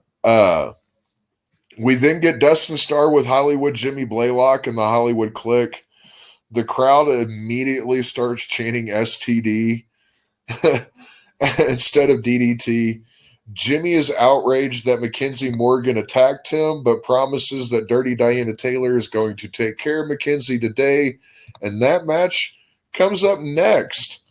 We then get Dustin Starr with Hollywood Jimmy Blaylock and the Hollywood Clique. The crowd immediately starts chanting STD instead of DDT. Jimmy is outraged that Mackenzie Morgan attacked him, but promises that Dirty Diana Taylor is going to take care of Mackenzie today. And that match comes up next.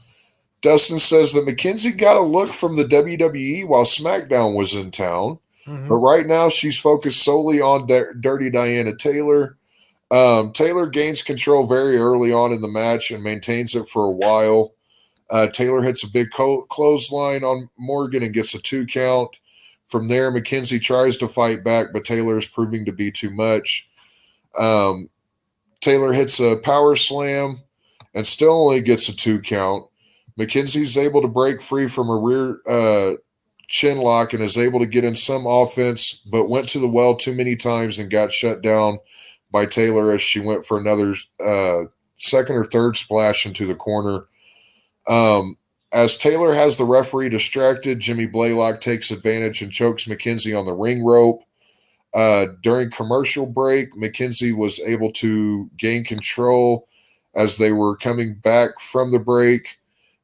Dustin says that McKenzie got a look from the WWE while SmackDown was in town, but right now she's focused solely on Dirty Diana Taylor. Taylor gains control very early on in the match and maintains it for a while. Taylor hits a big clothesline on Morgan and gets a 2 count. From there, McKenzie tries to fight back, but Taylor is proving to be too much. Taylor hits a power slam and still only gets a 2 count. McKenzie's able to break free from a rear chin lock and is able to get in some offense, but went to the well too many times and got shut down by Taylor as she went for another second or third splash into the corner. As Taylor has the referee distracted, Jimmy Blaylock takes advantage and chokes McKenzie on the ring rope. During commercial break, McKenzie was able to gain control as they were coming back from the break.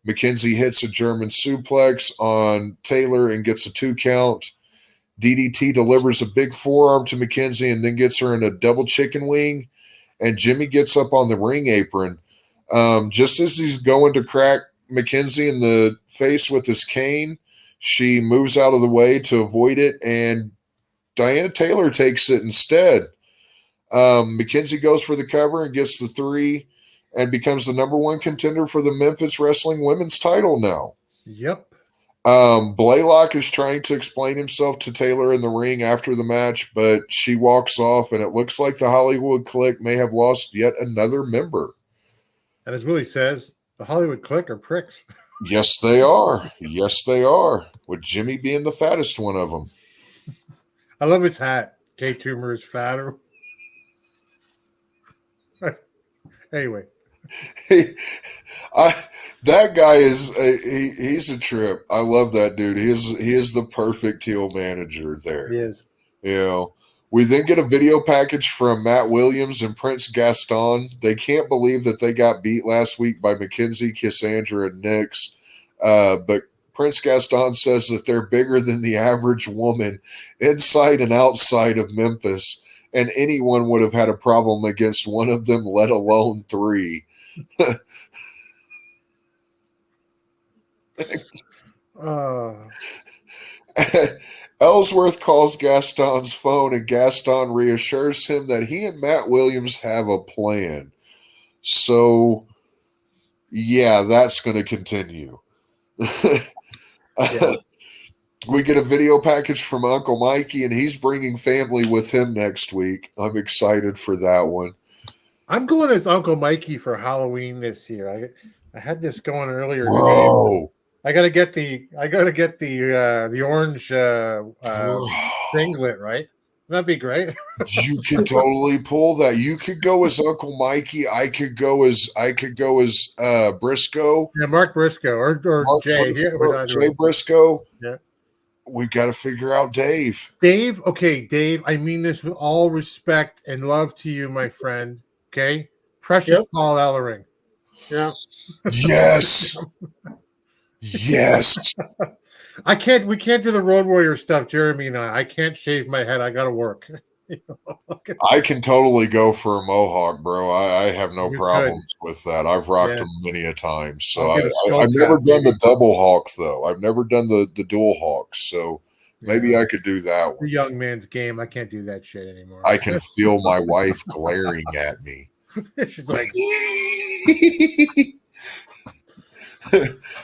McKenzie hits a German suplex on Taylor and gets a 2 count. DDT delivers a big forearm to McKenzie and then gets her in a double chicken wing. And Jimmy gets up on the ring apron. Just as he's going to crack McKenzie in the face with his cane, she moves out of the way to avoid it, and Diana Taylor takes it instead. McKenzie goes for the cover and gets the 3 and becomes the number 1 contender for the Memphis Wrestling Women's title now. Yep. Blaylock is trying to explain himself to Taylor in the ring after the match, but she walks off, and it looks like the Hollywood Clique may have lost yet another member. And as Willie says, the Hollywood Clique are pricks. Yes, they are. Yes, they are. With Jimmy being the fattest one of them. I love his hat. K Toomer is fatter. Anyway. That guy is he's a trip. I love that dude. He is the perfect heel manager there. He is. You know, we then get a video package from Matt Williams and Prince Gaston. They can't believe that they got beat last week by McKenzie, Cassandra, and Nix. But Prince Gaston says that they're bigger than the average woman inside and outside of Memphis, and anyone would have had a problem against one of them, let alone 3. Ellsworth calls Gaston's phone, and Gaston reassures him that he and Matt Williams have a plan. So, yeah, that's going to continue. Yeah. We get a video package from Uncle Mikey, and he's bringing family with him next week. I'm excited for that one. I'm going as Uncle Mikey for Halloween this year. I had this going earlier. Bro. I gotta get the orange singlet, right? That'd be great. You could totally pull that. You could go as Uncle Mikey. I could go as Briscoe. Yeah, Mark Briscoe or Mark Jay. Briscoe, Jay Briscoe. Yeah. We've got to figure out Dave. Dave, okay, Dave, I mean this with all respect and love to you, my friend. Okay? Precious Paul Ellering. Yeah. Yes. Yes. We can't do the Road Warrior stuff, Jeremy and I. I can't shave my head. I gotta work. I can totally go for a mohawk, bro. I have no problems with that. I've rocked them many a time. So I've never done the double hawk, though. I've never done the dual hawk. So maybe I could do that one. The young man's game. I can't do that shit anymore. I can feel my wife glaring at me. She's like,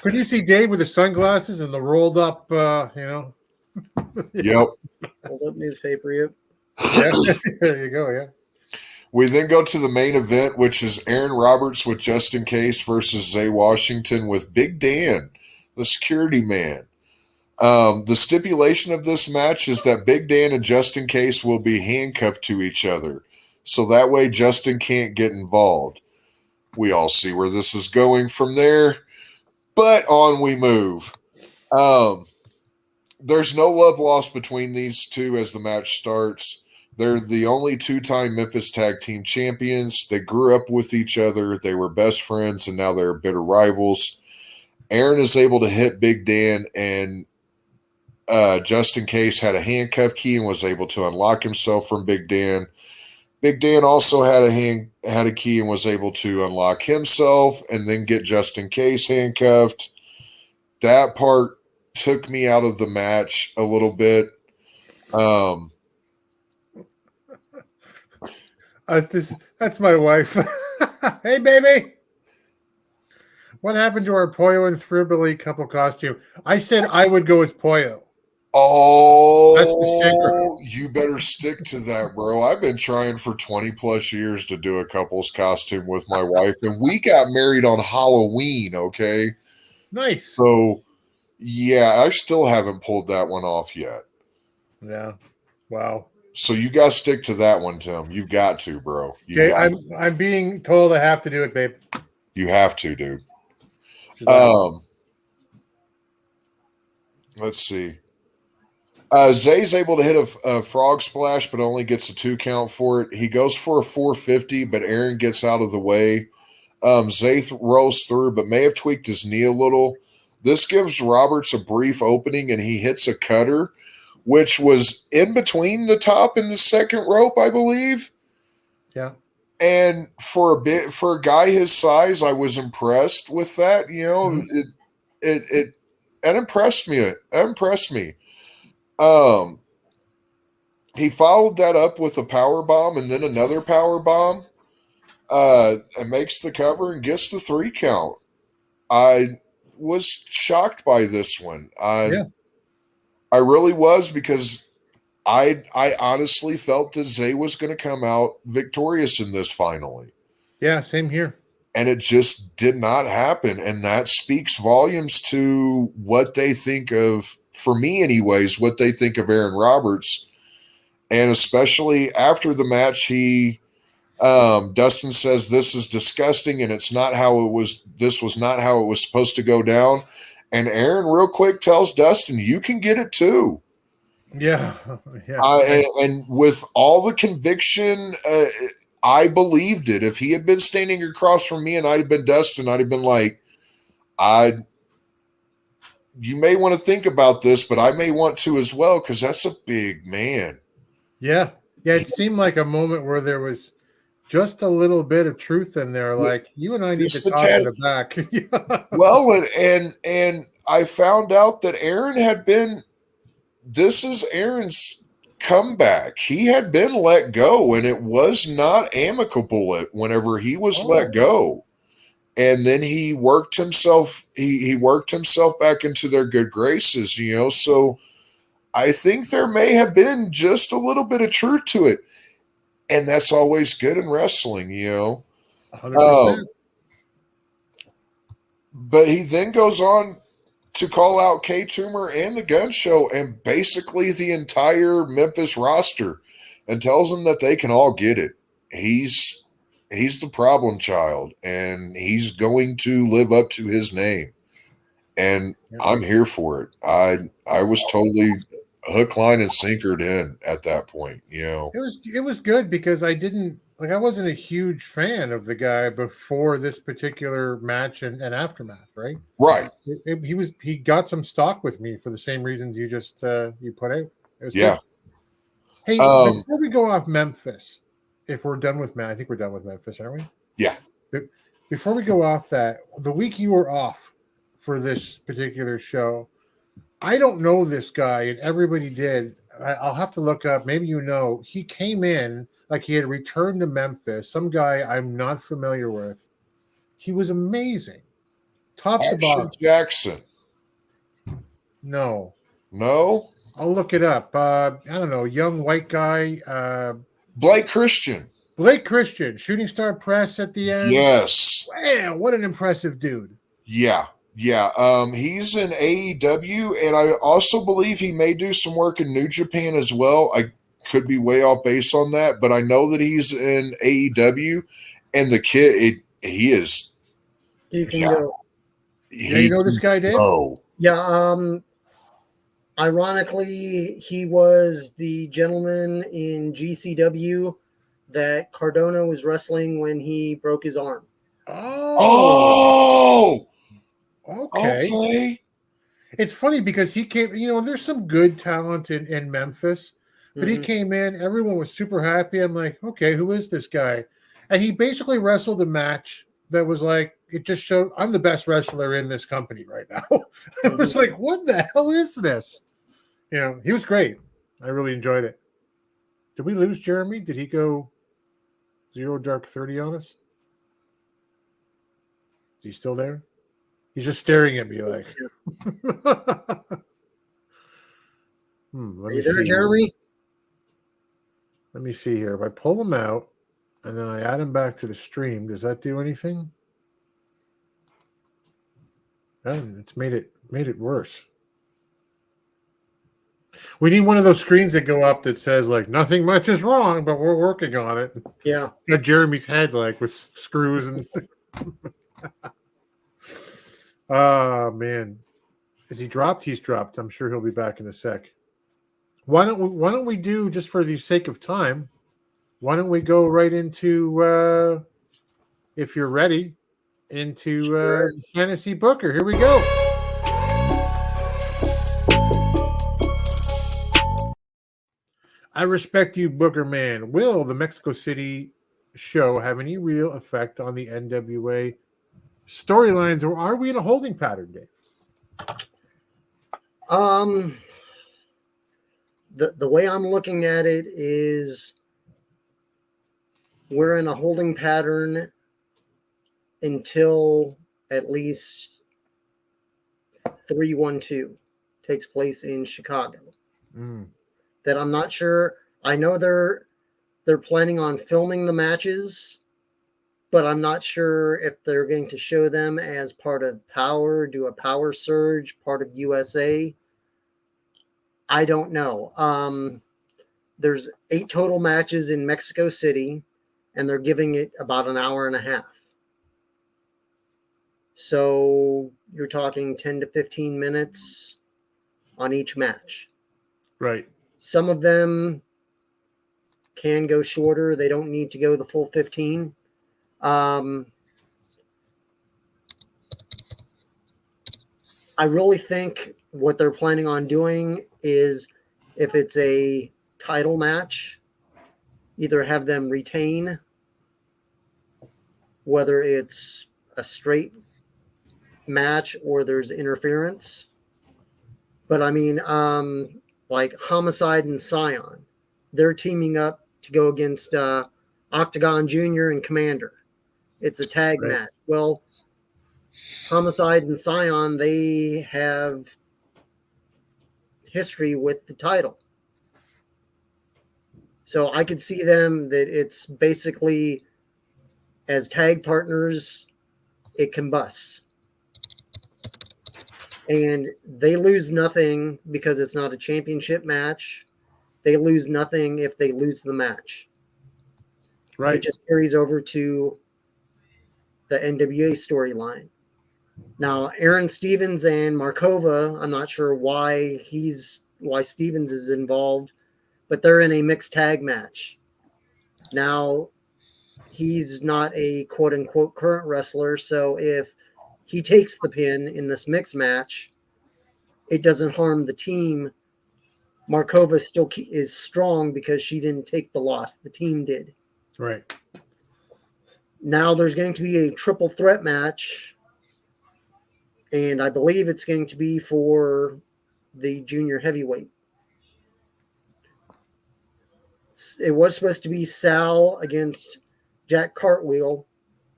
could you see Dave with the sunglasses and the rolled up, Yep. Hold up newspaper, yep. Yeah, there you go, yeah. We then go to the main event, which is Aaron Roberts with Justin Case versus Zay Washington with Big Dan, the security man. The stipulation of this match is that Big Dan and Justin Case will be handcuffed to each other, so that way Justin can't get involved. We all see where this is going from there, but on we move. There's no love lost between these two as the match starts. They're the only 2-time Memphis Tag Team Champions. They grew up with each other. They were best friends, and now they're bitter rivals. Aaron is able to hit Big Dan, and Justin Case had a handcuff key and was able to unlock himself from Big Dan. Big Dan also had a key and was able to unlock himself and then get Justin Case handcuffed. that part took me out of the match a little bit. That's my wife. Hey, baby. What happened to our Pollo and Thrillbilly couple costume? I said I would go as Pollo. That's the sticker. Oh, you better stick to that, bro. I've been trying for 20 plus years to do a couple's costume with my wife, and we got married on Halloween, okay? Nice. So, yeah, I still haven't pulled that one off yet. Yeah. Wow. So you got to stick to that one, Tim. You've got to, bro. Okay, I'm being told I have to do it, babe. You have to, dude. Let's see. Zay's able to hit a frog splash, but only gets a 2 count for it. He goes for a 450, but Aaron gets out of the way. Zay rolls through, but may have tweaked his knee a little. This gives Roberts a brief opening, and he hits a cutter, which was in between the top and the second rope, I believe. Yeah. And for a guy his size, I was impressed with that. You know, it impressed me. It impressed me. He followed that up with a power bomb and then another power bomb, and makes the cover and gets the 3 count. I was shocked by this one. I really was, because I honestly felt that Zay was going to come out victorious in this finally. Yeah, same here. And it just did not happen. And that speaks volumes to what they think of, for me anyways, what they think of Aaron Roberts. And especially after the match, Dustin says this is disgusting and it's not how it was. This was not how it was supposed to go down. And Aaron real quick tells Dustin, you can get it too. Yeah. And with all the conviction, I believed it. If he had been standing across from me and I'd have been Dustin, I'd have been like, you may want to think about this, but I may want to as well, because that's a big man. Yeah. Yeah, it seemed like a moment where there was just a little bit of truth in there. Like, you and I need to talk in the back. Well, and I found out that Aaron had been, this is Aaron's comeback. He had been let go, and it was not amicable whenever he was let go. And then he worked himself, he worked himself back into their good graces, you know. So I think there may have been just a little bit of truth to it. And that's always good in wrestling, you know. 100%. But he then goes on to call out K-Toomer and the Gun Show and basically the entire Memphis roster, and tells them that they can all get it. He's the problem child, and he's going to live up to his name. And I'm here for it. I was totally hook, line, and sinkered in at that point, you know. It was good, because I wasn't a huge fan of the guy before this particular match and aftermath, right? Right. He got some stock with me for the same reasons you just you put out. It was Yeah. good. Hey, before we go off Memphis, if we're done with I think we're done with Memphis, aren't we? Yeah. Before we go off that, the week you were off for this particular show, I don't know this guy, and everybody did. I'll have to look up. Maybe you know. He came in like he had returned to Memphis. Some guy I'm not familiar with. He was amazing. Top to bottom. Jackson. No. I'll look it up. I don't know. Young white guy. Blake Christian. Shooting Star Press at the end. Yes. Man, what an impressive dude. Yeah. He's in AEW, and I also believe he may do some work in New Japan as well. I could be way off base on that, but I know that he's in AEW, and the kid, he is. You can go. Yeah, you know this guy, Dave? Oh. Yeah. Ironically, he was the gentleman in GCW that Cardona was wrestling when he broke his arm. Oh. Okay. It's funny because he came, there's some good talent in Memphis, but he came in, everyone was super happy. I'm like, okay, who is this guy? And he basically wrestled a match that was like, it just showed I'm the best wrestler in this company right now. It was like, what the hell is this? You know, he was great. I really enjoyed it. Did we lose Jeremy? Did he go 0 dark 30 on us? Is he still there? He's just staring at me like. Are you there, Jeremy? Let me see here. If I pull him out and then I add him back to the stream, does that do anything? It's made it worse. We need one of those screens that go up that says like nothing much is wrong, but we're working on it. Yeah. Got Jeremy's head like with screws and oh man. Is he dropped? He's dropped. I'm sure he'll be back in a sec. Why don't we do, just for the sake of time, why don't we go right into if you're ready, into Fantasy Booker. Here we go. I respect you, Booker Man. Will the Mexico City show have any real effect on the NWA storylines, or are we in a holding pattern, Dave? The way I'm looking at it is we're in a holding pattern until at least 312 takes place in Chicago. That I'm not sure. I know they're planning on filming the matches, but I'm not sure if they're going to show them as part of Power, do a Power Surge, part of USA. I don't know. There's 8 total matches in Mexico City, and they're giving it about an hour and a half. So you're talking 10 to 15 minutes on each match. Right. Some of them can go shorter. They don't need to go the full 15. I really think what they're planning on doing is, if it's a title match, either have them retain, whether it's a straight match or there's interference. But I mean, like Homicide and Scion, they're teaming up to go against Octagon Jr. and Commander. It's a tag match. Well, Homicide and Scion, they have history with the title. So I could see them that it's basically, as tag partners, it combusts. And they lose nothing because it's not a championship match. They lose nothing if they lose the match. Right. It just carries over to the NWA storyline. Now, Aaron Stevens and Markova, I'm not sure why Stevens is involved, but they're in a mixed tag match. Now, he's not a quote-unquote current wrestler, so if he takes the pin in this mixed match, it doesn't harm the team. Markova still is strong because she didn't take the loss. The team did. Right. Now there's going to be a triple threat match, and I believe it's going to be for the junior heavyweight. It was supposed to be Sal against Jack Cartwheel,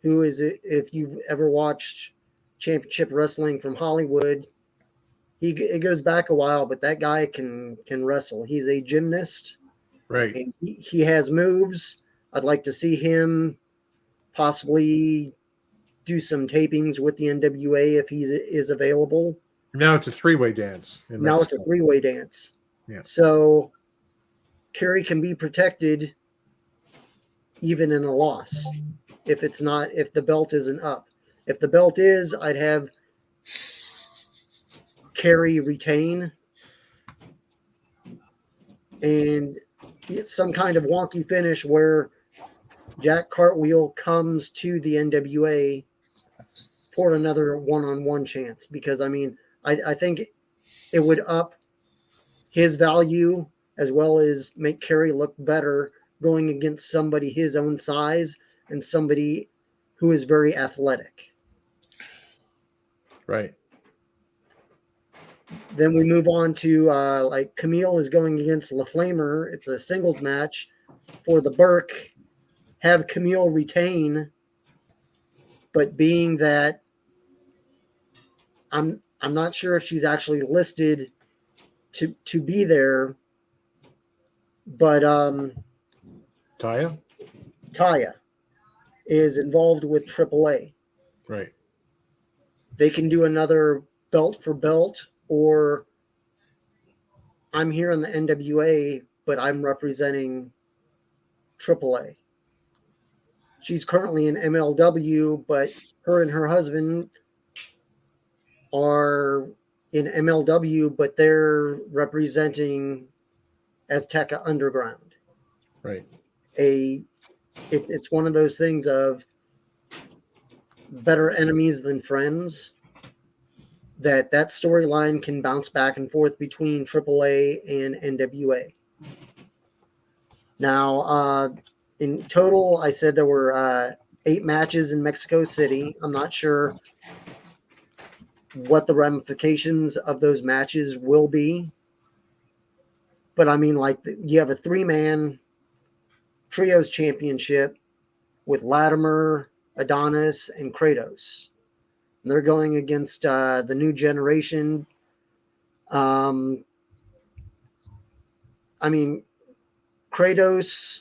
who is, if you've ever watched Championship Wrestling from Hollywood, it goes back a while, but that guy can wrestle. He's a gymnast. Right. And he has moves. I'd like to see him possibly do some tapings with the NWA if he is available. Now it's a 3-way dance. Now it's a 3-way dance. Yeah. So Kerry can be protected even in a loss if the belt isn't up. If the belt is, I'd have Kerry retain and it's some kind of wonky finish where Jack Cartwheel comes to the NWA for another one-on-one chance. Because, I mean, I think it would up his value as well as make Kerry look better going against somebody his own size and somebody who is very athletic. Right. Then we move on to like Camille is going against La Flamer. It's a singles match for the Burke. Have Camille retain, but being that I'm not sure if she's actually listed to be there, but Taya? Taya is involved with AAA. Right. They can do another belt for belt, or I'm here in the NWA, but I'm representing AAA. She's currently in MLW, but her and her husband are in MLW, but they're representing Azteca Underground. Right. It's one of those things of better enemies than friends. That storyline can bounce back and forth between AAA and NWA. Now, in total, I said there were 8 matches in Mexico City. I'm not sure what the ramifications of those matches will be. But I mean, like, you have a 3-man trios championship with Latimer, Adonis, and Kratos. And they're going against the new generation. I mean, Kratos,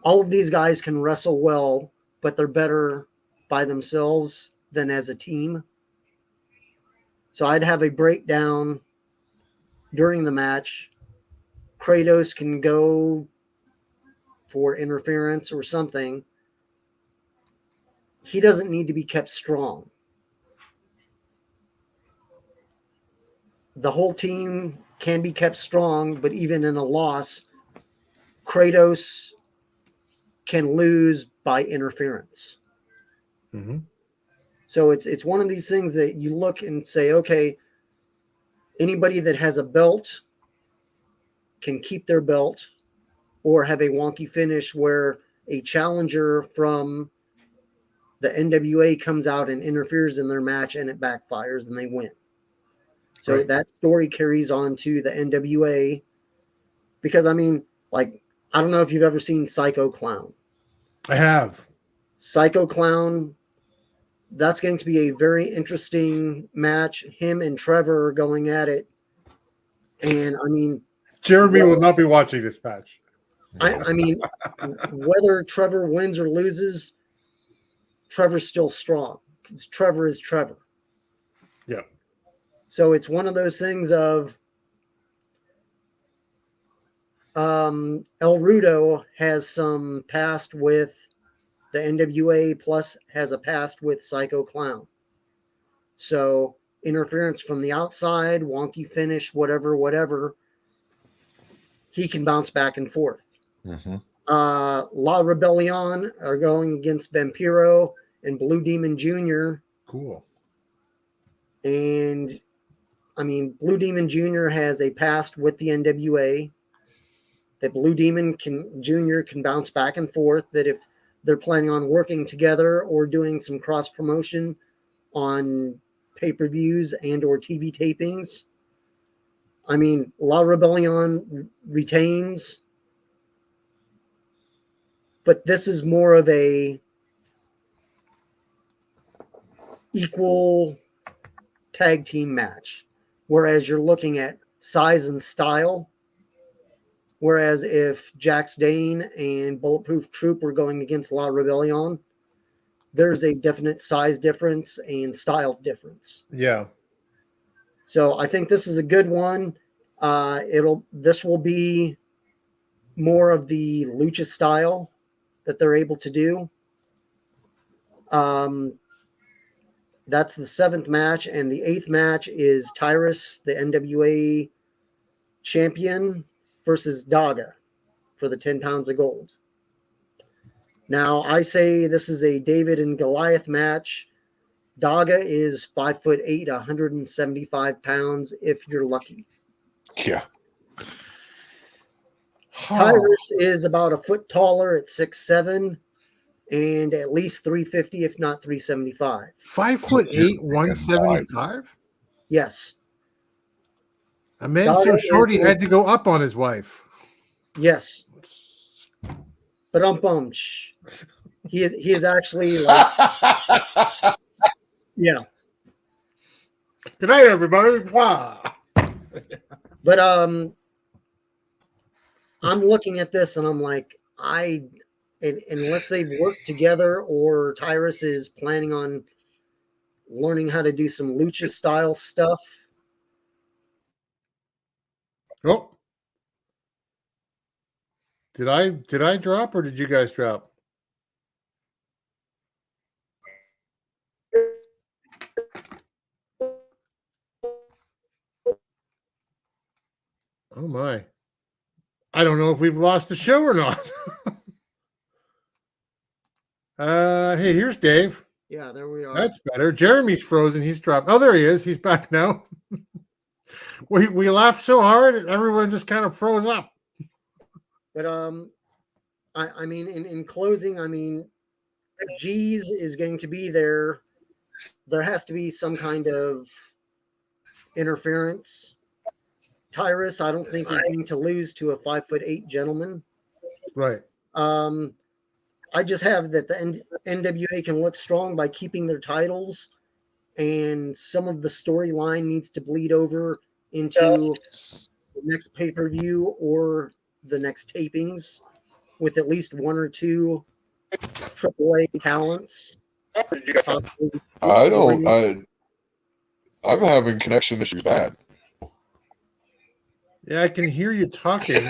all of these guys can wrestle well, but they're better by themselves than as a team. So I'd have a breakdown during the match. Kratos can go for interference or something. He doesn't need to be kept strong. The whole team can be kept strong, but even in a loss, Kratos can lose by interference. Mm-hmm. So it's one of these things that you look and say, okay, anybody that has a belt can keep their belt or have a wonky finish where a challenger from the NWA comes out and interferes in their match and it backfires and they win. So Right. that story carries on to the NWA because, I mean, like, I don't know if you've ever seen Psycho Clown. I have. Psycho Clown, that's going to be a very interesting match. Him and Trevor are going at it. And, I mean... Jeremy will not be watching this match. I mean, whether Trevor wins or loses, Trevor's still strong. Because Trevor is Trevor. Yeah. So it's one of those things of El Rudo has some past with the NWA plus has a past with Psycho Clown. So interference from the outside, wonky finish, whatever, he can bounce back and forth. Mm-hmm. La Rebellion are going against Vampiro and Blue Demon Jr. Cool. And I mean, Blue Demon Jr. has a past with the NWA. That Blue Demon Jr. can bounce back and forth. That if they're planning on working together or doing some cross promotion on pay-per-views and or TV tapings. I mean, La Rebellion retains. But this is more of a equal tag team match. Whereas you're looking at size and style. Whereas if Jax Dane and Bulletproof Troop were going against La Rebellion, there's a definite size difference and style difference. Yeah. So I think this is a good one. This will be more of the lucha style that they're able to do. That's the 7th match, and the 8th match is Tyrus, the NWA champion, versus Daga for the 10 pounds of gold. Now, I say this is a David and Goliath match. Daga is 5'8", 175 pounds, if you're lucky. Yeah. Tyrus is about a foot taller at 6'7", and at least 350, if not 375. 5'8", 175. Yes. A man so short he had to go up on his wife. Yes. But he is actually like, yeah. Good night, everybody. Wow. But I'm looking at this and I'm like, unless they've worked together or Tyrus is planning on learning how to do some lucha style stuff. Oh. Did I drop or did you guys drop? Oh my. I don't know if we've lost the show or not. Hey, here's Dave. Yeah, there we are. That's better. Jeremy's frozen. He's dropped. Oh, there he is. He's back now. we laughed so hard and everyone just kind of froze up. But I mean, in closing, I mean, G's is going to be there. There has to be some kind of interference. Tyrus, I don't think is going to lose to a 5'8" gentleman. Right. I just have that the NWA can look strong by keeping their titles, and some of the storyline needs to bleed over into the next pay-per-view or the next tapings with at least one or two AAA talents. I'm having connection issues bad. Yeah, I can hear you talking.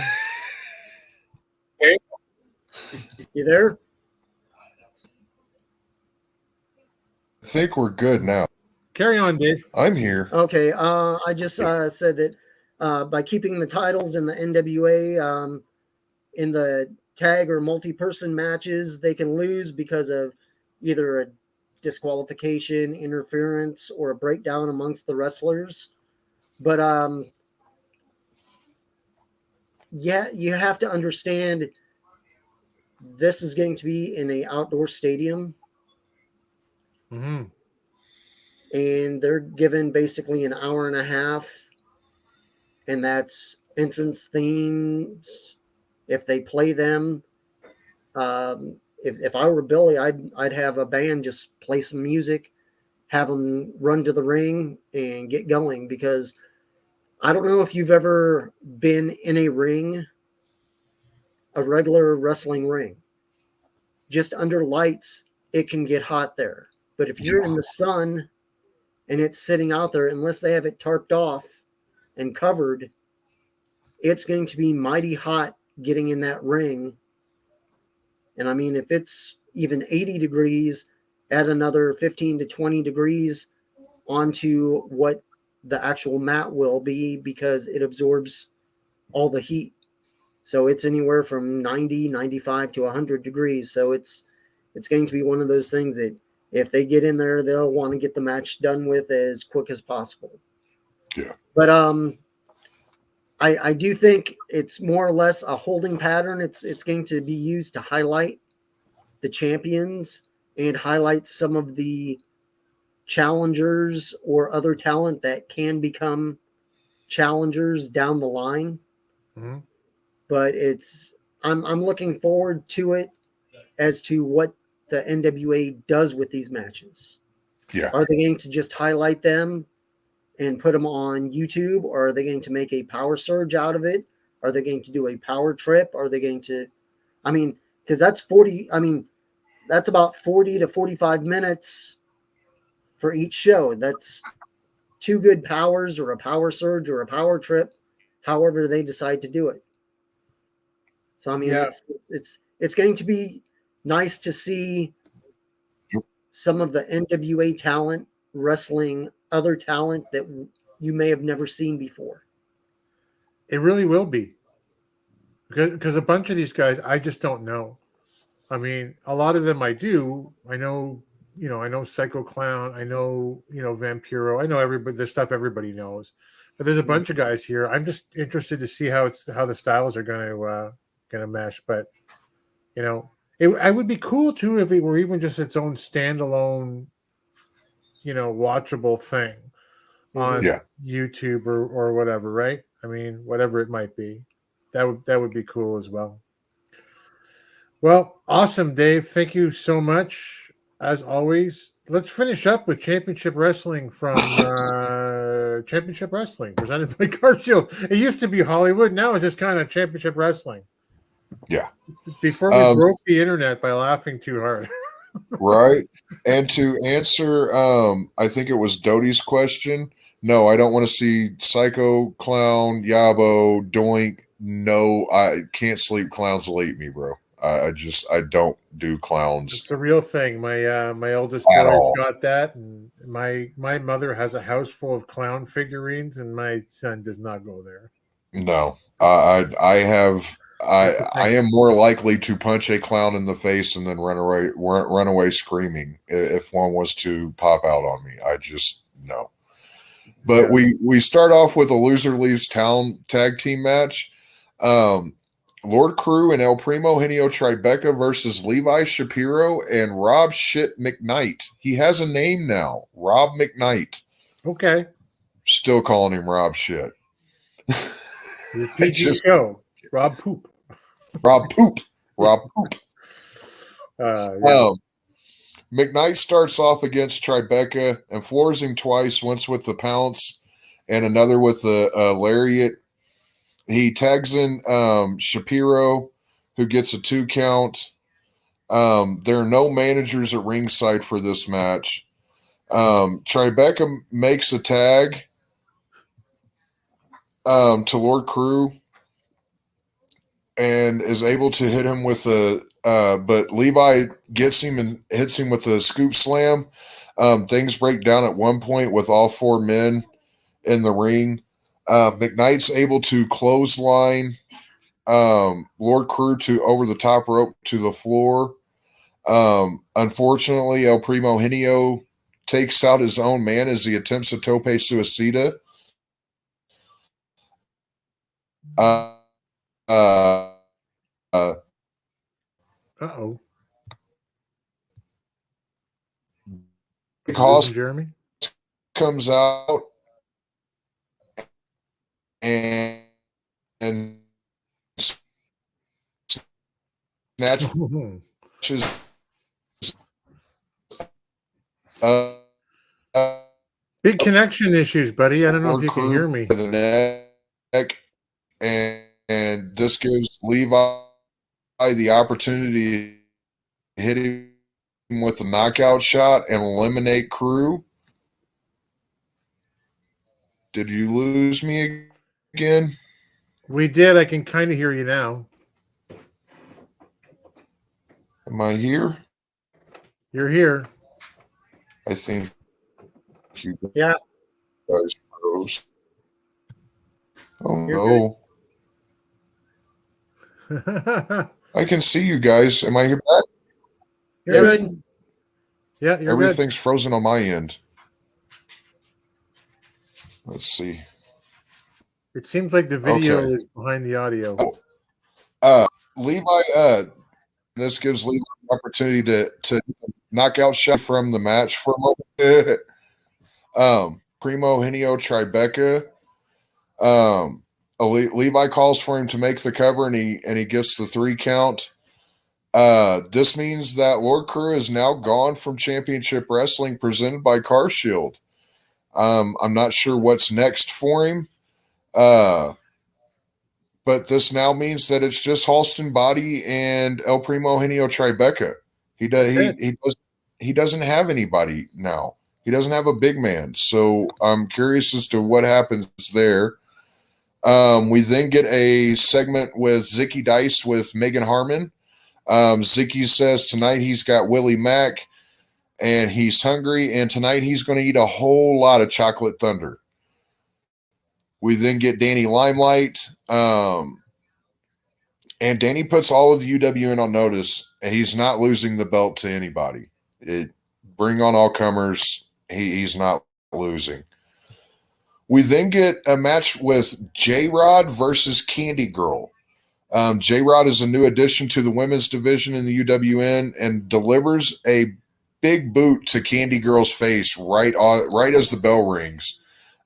You there? I think we're good now. Carry on, Dave. I'm here. Okay. I just said that by keeping the titles in the NWA in the tag or multi-person matches, they can lose because of either a disqualification, interference, or a breakdown amongst the wrestlers. But yeah, you have to understand this is going to be in an outdoor stadium. Mm-hmm. And they're given basically an hour and a half, and that's entrance themes. If they play them, if I were Billy, I'd have a band just play some music, have them run to the ring and get going, because I don't know if you've ever been in a ring, a regular wrestling ring. Just under lights, it can get hot there. But if you're in the sun and it's sitting out there, unless they have it tarped off and covered, it's going to be mighty hot getting in that ring. And I mean, if it's even 80 degrees, add another 15 to 20 degrees onto what the actual mat will be, because it absorbs all the heat. So it's anywhere from 90, 95 to 100 degrees. So it's going to be one of those things that if they get in there, they'll want to get the match done with as quick as possible. Yeah. But I do think it's more or less a holding pattern. It's going to be used to highlight the champions and highlight some of the challengers or other talent that can become challengers down the line. Mm-hmm. But I'm looking forward to it as to what the NWA does with these matches. Yeah. Are they going to just highlight them and put them on YouTube, or are they going to make a power surge out of it? Are they going to do a power trip? Are they going to, I mean, because that's about 40 to 45 minutes for each show. That's two good powers or a power surge or a power trip, however they decide to do it. So I mean, Yeah. it's going to be nice to see some of the NWA talent wrestling other talent that you may have never seen before. It really will be, because a bunch of these guys I just don't know. I mean, a lot of them I do. I know Psycho Clown. I know, Vampiro. I know everybody. The stuff everybody knows. But there's a bunch of guys here. I'm just interested to see how the styles are going to mesh. But I would be cool too if it were even just its own standalone, watchable thing on YouTube or whatever, right? I mean, whatever it might be, that would be cool as well. Well, awesome, Dave. Thank you so much as always. Let's finish up with Championship Wrestling from Championship Wrestling presented by Car Shield. It used to be Hollywood. Now it's just kind of Championship Wrestling. Yeah. Before we broke the internet by laughing too hard. Right. And to answer, I think it was Doty's question. No, I don't want to see Psycho, Clown, Yabo, Doink. No, I can't sleep. Clowns will eat me, bro. I don't do clowns. It's the real thing. My oldest boy's got that, and my mother has a house full of clown figurines, and my son does not go there. No, I am more likely to punch a clown in the face and then run away screaming if one was to pop out on me. I just no. But we start off with a loser leaves town tag team match. Lord Crew and El Primo Henio Tribeca versus Levi Shapiro and Rob Shit McKnight. He has a name now, Rob McKnight. Okay. Still calling him Rob Shit. Show. Rob Poop. Rob Poop. Rob Poop. McKnight starts off against Tribeca and floors him twice, once with the pounce and another with the lariat. He tags in Shapiro, who gets a 2 count. There are no managers at ringside for this match. Tribeca makes a tag to Lord Crew and is able to hit him with but Levi gets him and hits him with a scoop slam. Things break down at one point with all 4 men in the ring. McKnight's able to clothesline Lord Crew to over the top rope to the floor. Unfortunately, El Primo Henio takes out his own man as he attempts a tope suicida. Uh-oh. Because Jeremy comes out and snatches big connection issues, buddy. I don't know if you can hear me. The neck, and this gives Levi the opportunity to hit him with a knockout shot and eliminate Crew. Did you lose me again? We did. I can kind of hear you now. Am I here? You're here. I think you Yeah. guys froze. Oh You're no. I can see you guys. Am I here back? You're good. Yeah, you're Everything's frozen on my end. Let's see. It seems like the video is behind the audio. Levi, this gives Levi the opportunity to knock out shot from the match for a moment. Primo Henio Tribeca. Levi calls for him to make the cover, and he gets the 3 count. This means that Lord Crew is now gone from Championship Wrestling presented by Car Shield. I'm not sure what's next for him. But this now means that it's just Halston Body and El Primo Henio Tribeca. He doesn't have anybody now. He doesn't have a big man. So I'm curious as to what happens there. We then get a segment with Zicky Dice with Megan Harmon. Zicky says tonight he's got Willie Mack and he's hungry, and tonight he's going to eat a whole lot of chocolate thunder. We then get Danny Limelight. And Danny puts all of the UWN on notice, and he's not losing the belt to anybody. Bring on all comers. He's not losing. We then get a match with J-Rod versus Candy Girl. J-Rod is a new addition to the women's division in the UWN and delivers a big boot to Candy Girl's face right as the bell rings.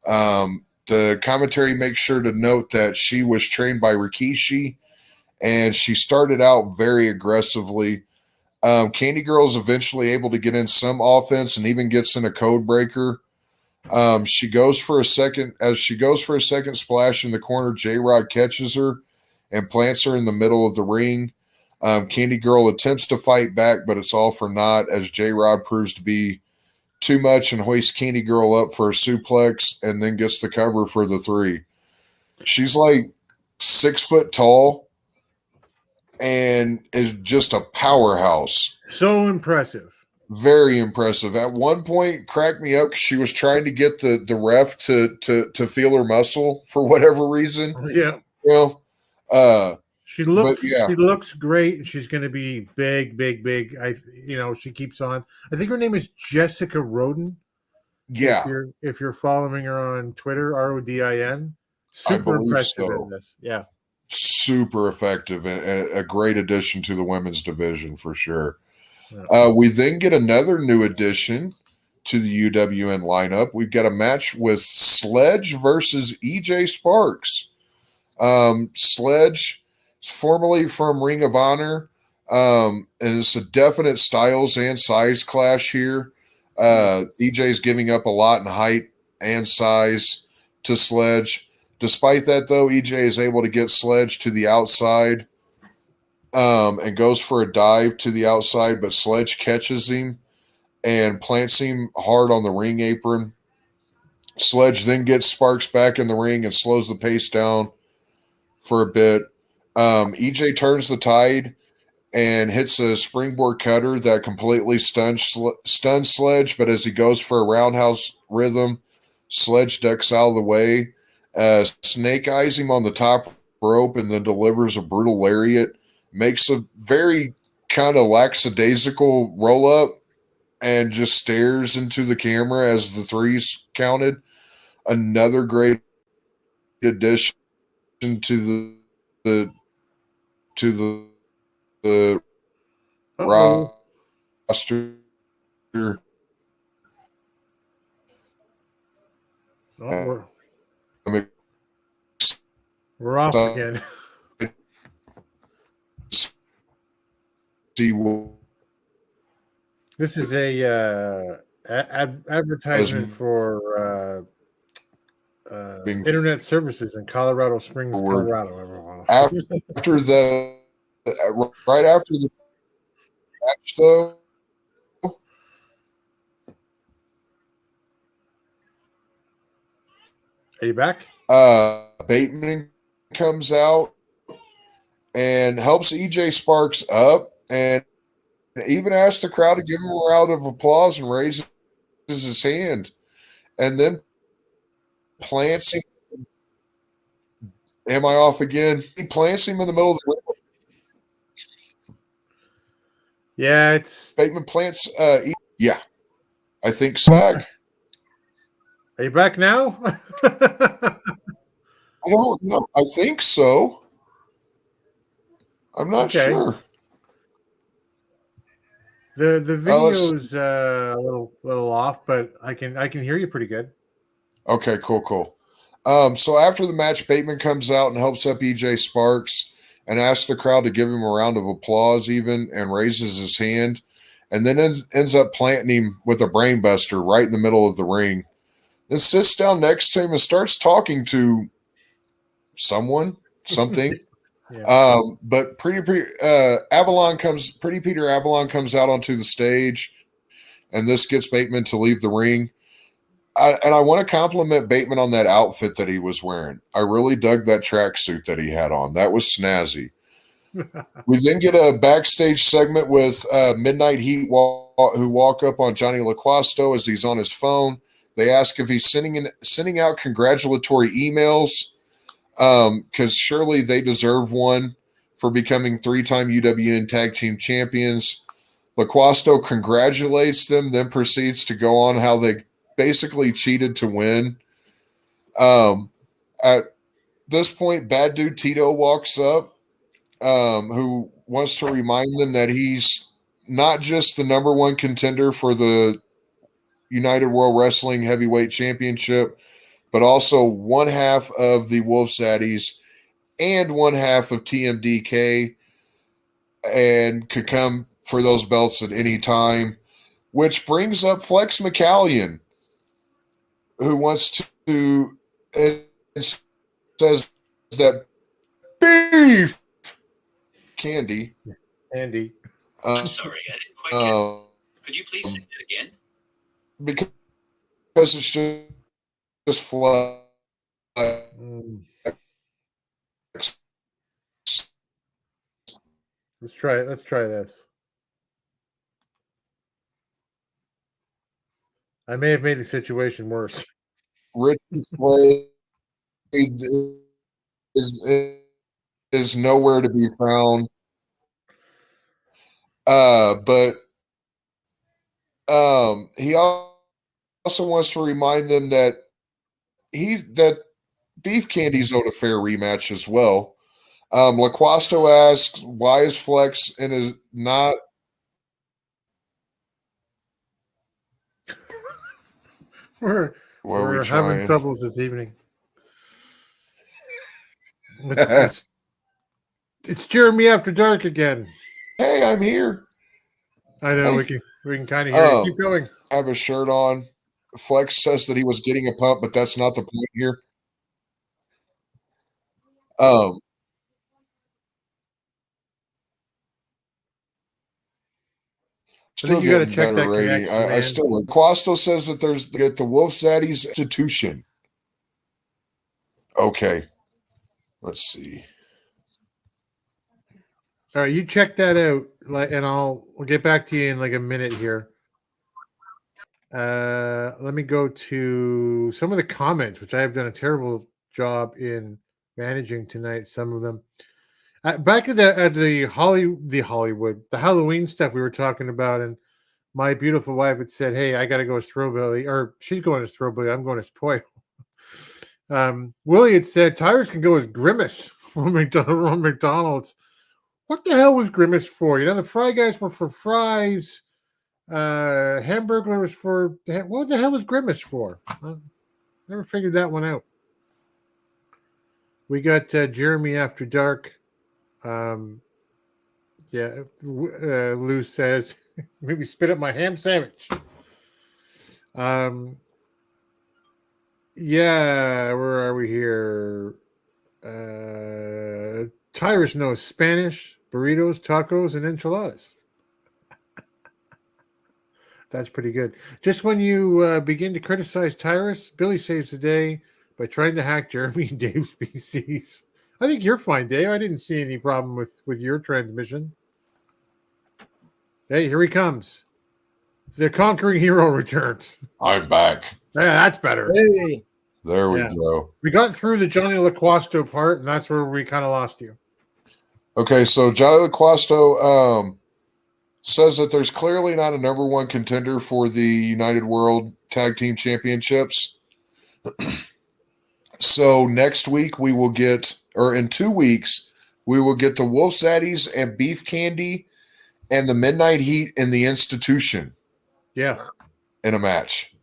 The commentary makes sure to note that she was trained by Rikishi, and she started out very aggressively. Candy Girl is eventually able to get in some offense and even gets in a code breaker. She goes for a second splash in the corner. J-Rod catches her and plants her in the middle of the ring. Candy Girl attempts to fight back, but it's all for naught as J-Rod proves to be too much and hoists Candy Girl up for a suplex and then gets the cover for the 3. She's like 6 foot tall and is just a powerhouse. So impressive. Very impressive. At one point, cracked me up because she was trying to get the ref to feel her muscle for whatever reason. Yeah. You know, she looks great. She's going to be big. She keeps on. I think her name is Jessica Rodin. Yeah. If you're following her on Twitter, Rodin. Super impressive in this. Yeah. Super effective and a great addition to the women's division for sure. We then get another new addition to the UWN lineup. We've got a match with Sledge versus EJ Sparks. Sledge, formerly from Ring of Honor, and it's a definite styles and size clash here. EJ's giving up a lot in height and size to Sledge. Despite that, though, EJ is able to get Sledge to the outside and goes for a dive to the outside, but Sledge catches him and plants him hard on the ring apron. Sledge then gets Sparks back in the ring and slows the pace down for a bit. EJ turns the tide and hits a springboard cutter that completely stuns Sledge, but as he goes for a roundhouse rhythm, Sledge ducks out of the way. Snake eyes him on the top rope and then delivers a brutal lariat. Makes a very kind of lackadaisical roll up and just stares into the camera as the 3's counted. Another great addition to the roster. We're off again. This is a advertisement for internet services in Colorado Springs, Colorado. Right after the match, though. Are you back? Bateman comes out and helps EJ Sparks up and even asks the crowd to give him a round of applause and raises his hand and then plants him. Am I off again? He plants him in the middle of the ring. Yeah, it's Bateman plants. Yeah, I think so. Are you back now? I don't know. I think so. I'm not sure. The video's a little off, but I can hear you pretty good. Okay, cool. So after the match, Bateman comes out and helps up EJ Sparks and asks the crowd to give him a round of applause even and raises his hand and then ends up planting him with a brain buster right in the middle of the ring. Then sits down next to him and starts talking to something. Yeah. But Pretty Peter Avalon comes out onto the stage, and this gets Bateman to leave the ring. I want to compliment Bateman on that outfit that he was wearing. I really dug that tracksuit that he had on. That was snazzy. We then get a backstage segment with Midnight Heat who walk up on Johnny LaQuasto as he's on his phone. They ask if he's sending out congratulatory emails because surely they deserve one for becoming 3-time UWN Tag Team Champions. LaQuasto congratulates them, then proceeds to go on how they basically cheated to win. At this point, Bad Dude Tito walks up who wants to remind them that he's not just the number one contender for the United World Wrestling Heavyweight Championship, but also one half of the Wolf Zaddies and one half of TMDK, and could come for those belts at any time, which brings up Flex McCallion, who wants to and says that beef candy. Andy. I'm sorry, I didn't quite get it. Could you please say that again? Because it's just fly. Let's try it. Let's try this. I may have made the situation worse. Rich Blade is nowhere to be found. But he also wants to remind them that Beef Candy's owed a fair rematch as well. LaQuasto asks, why is Flex in a not? We're having trying? troubles this evening. It's Jeremy After Dark again. Hey, I'm here. I know, Hey. we can kind of hear you. Keep going. I have a shirt on. Flex says that he was getting a pump, but that's not the point here. I think you got to check that rating. connection, I still like. Quasto says that there's the Wolf Zaddies institution. Okay, let's see. All right, you check that out, and we'll get back to you in like a minute here. Let me go to some of the comments, which I have done a terrible job in managing tonight. Some of them. Back at the Hollywood, the Halloween stuff we were talking about, and my beautiful wife had said, "Hey, I got to go as Throwbilly," or she's going as Throwbilly. I'm going as Poyo. Willie had said Tyrus can go as Grimace from McDonald's. What the hell was Grimace for? You know, the Fry Guys were for fries. Hamburger was for what the hell was Grimace for? Never figured that one out. We got Jeremy After Dark. Lou says maybe spit up my ham sandwich. Where are we here? Tyrus knows Spanish, burritos, tacos, and enchiladas. That's pretty good. Just when you begin to criticize Tyrus, Billy saves the day by trying to hack Jeremy and Dave's PCs. I think you're fine, Dave. I didn't see any problem with your transmission. Hey, here he comes. The conquering hero returns. I'm back. Yeah, that's better. Hey. There we go. We got through the Johnny LaQuasto part, and that's where we kind of lost you. Okay, so Johnny LaQuasto says that there's clearly not a number one contender for the United World Tag Team Championships. So next week we will get, or in 2 weeks, we will get the Wolf Zaddies and Beef Candy and the Midnight Heat in the Institution. Yeah. In a match.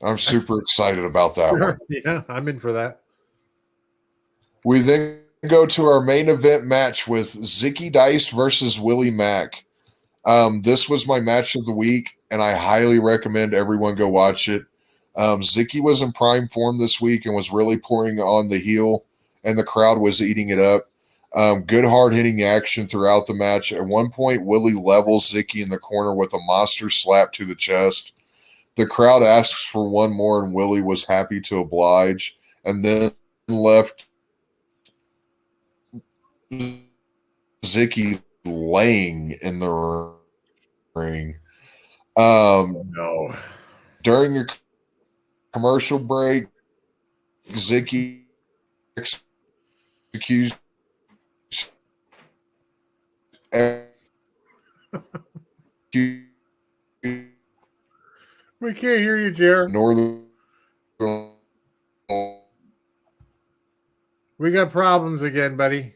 I'm super excited about that one. Yeah, I'm in for that. We then go to our main event match with Zicky Dice versus Willie Mack. This was my match of the week, and I highly recommend everyone go watch it. Zicky was in prime form this week and was really pouring on the heel, and the crowd was eating it up. Good hard-hitting action throughout the match. At one point, Willie levels Zicky in the corner with a monster slap to the chest. The crowd asks for one more, and Willie was happy to oblige, and then left Zicky laying in the ring. No. During a commercial break, Zicky accused We can't hear you, Jared. Northern. We got problems again, buddy.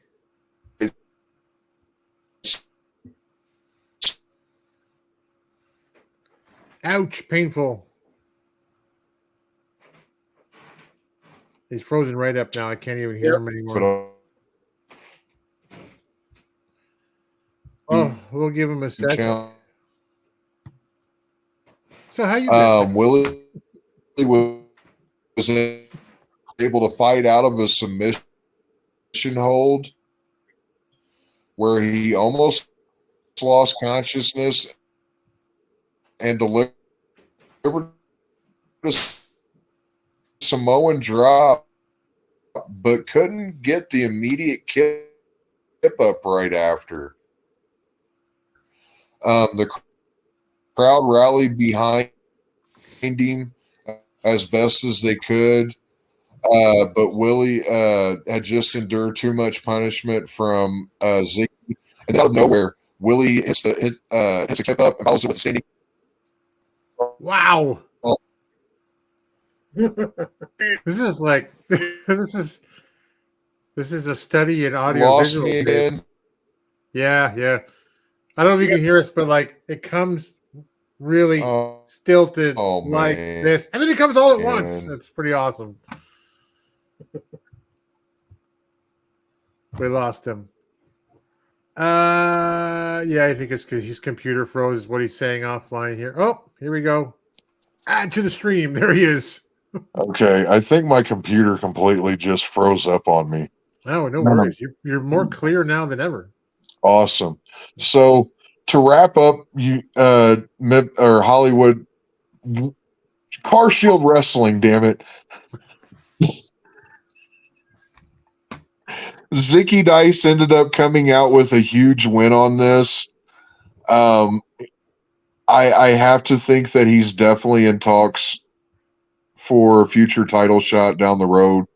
Ouch, painful. He's frozen right up now. I can't even hear him anymore. Oh, we'll give him a second. So how you been? Willie was able to fight out of a submission hold where he almost lost consciousness and delivered a Samoan drop, but couldn't get the immediate kip up right after. The crowd rallied behind him as best as they could, but Willie had just endured too much punishment from Ziggy. And out of nowhere, Willie hits a kip up and follows it with a standing. Wow. This is like this is a study in audio Lost visual. me again. Yeah. I don't know if you can hear us, but like it comes really stilted like this, and then it comes all at once. That's pretty awesome. We lost him. Yeah, I think it's because his computer froze. Is what he's saying offline here. Oh, here we go. Add to the stream. There he is. Okay, I think my computer completely just froze up on me. No worries. You're more clear now than ever. Awesome. So to wrap up, Hollywood Car Shield Wrestling. Damn it, Zicky Dice ended up coming out with a huge win on this. I have to think that he's definitely in talks for a future title shot down the road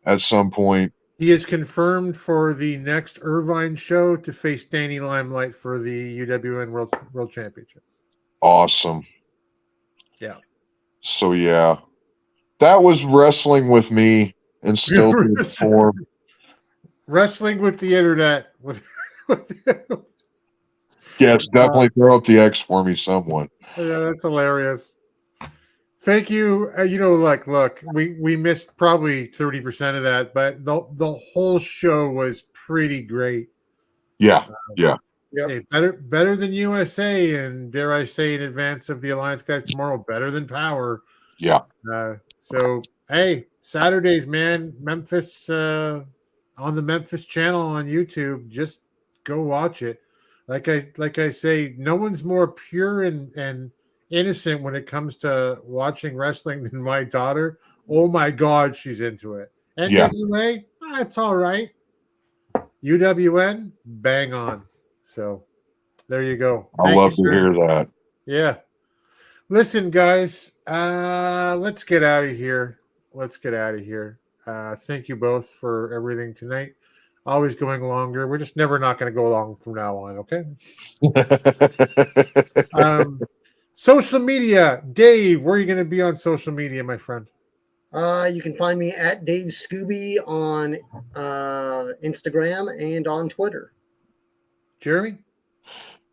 at some point. He is confirmed for the next Irvine show to face Danny Limelight for the UWN World Championship. Awesome. Yeah. So yeah, that was wrestling with me and still to form. Wrestling with the internet. Yes, definitely throw up the X for me, someone. Yeah, that's hilarious. Thank you. Look, we missed probably 30% of that, but the whole show was pretty great. Yeah. Hey, better than USA, and dare I say, in advance of the Alliance guys tomorrow, better than Power. Yeah. So hey, Saturdays, man, Memphis on the Memphis channel on YouTube. Just go watch it. Like I say, no one's more pure and innocent when it comes to watching wrestling than my daughter. Oh my God, she's into it. NWA, that's all right. UWN, bang on. So there you go. I love to hear that. Yeah. Listen, guys, let's get out of here. Thank you both for everything tonight. Always going longer. We're just never not going to go long from now on, okay? Social media. Dave, where are you going to be on social media, my friend? You can find me at Dave Scooby on Instagram and on Twitter. Jeremy?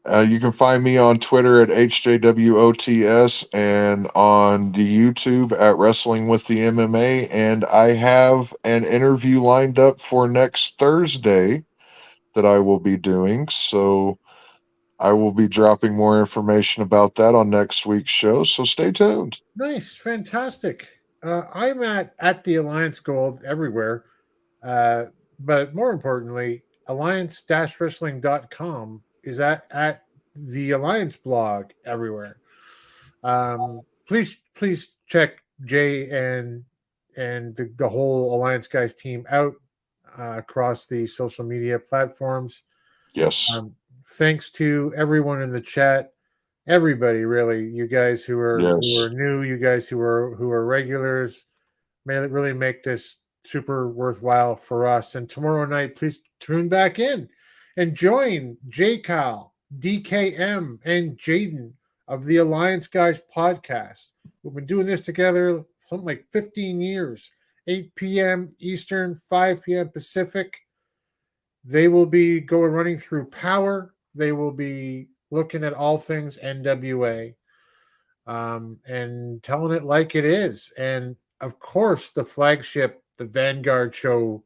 You can find me on Twitter at HJWOTS and on the YouTube at Wrestling with the MMA. And I have an interview lined up for next Thursday that I will be doing. So I will be dropping more information about that on next week's show. So stay tuned. Nice. Fantastic. I'm at the Alliance Gold everywhere. But more importantly, alliance-wrestling.com is at the Alliance blog everywhere. Please check Jay and the whole Alliance guys team out across the social media platforms. Yes. Thanks to everyone in the chat, everybody really. You guys who are new, you guys who are regulars, really make this super worthwhile for us. And tomorrow night, please tune back in and join J. Kyle, DKM, and Jaden of the Alliance Guys podcast. We've been doing this together something like 15 years, 8 p.m. Eastern, 5 p.m. Pacific. They will be running through Power. They will be looking at all things NWA. and telling it like it is. And of course, the flagship, the Vanguard show,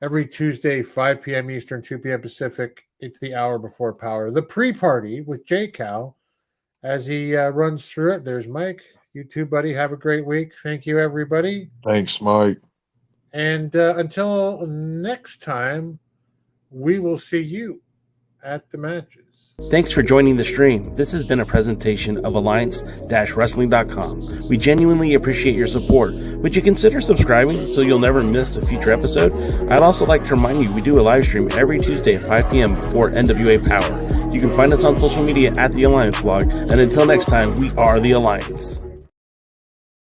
every Tuesday, 5 p.m. Eastern, 2 p.m. Pacific. It's the hour before Power. The pre-party with J. Cal as he runs through it. There's Mike. You too, buddy. Have a great week. Thank you, everybody. Thanks, Mike. And until next time, we will see you at the matches. Thanks for joining the stream. This has been a presentation of Alliance-Wrestling.com. We genuinely appreciate your support. Would you consider subscribing so you'll never miss a future episode? I'd also like to remind you we do a live stream every Tuesday at 5 p.m. before NWA Power. You can find us on social media at The Alliance Blog. And until next time, we are The Alliance.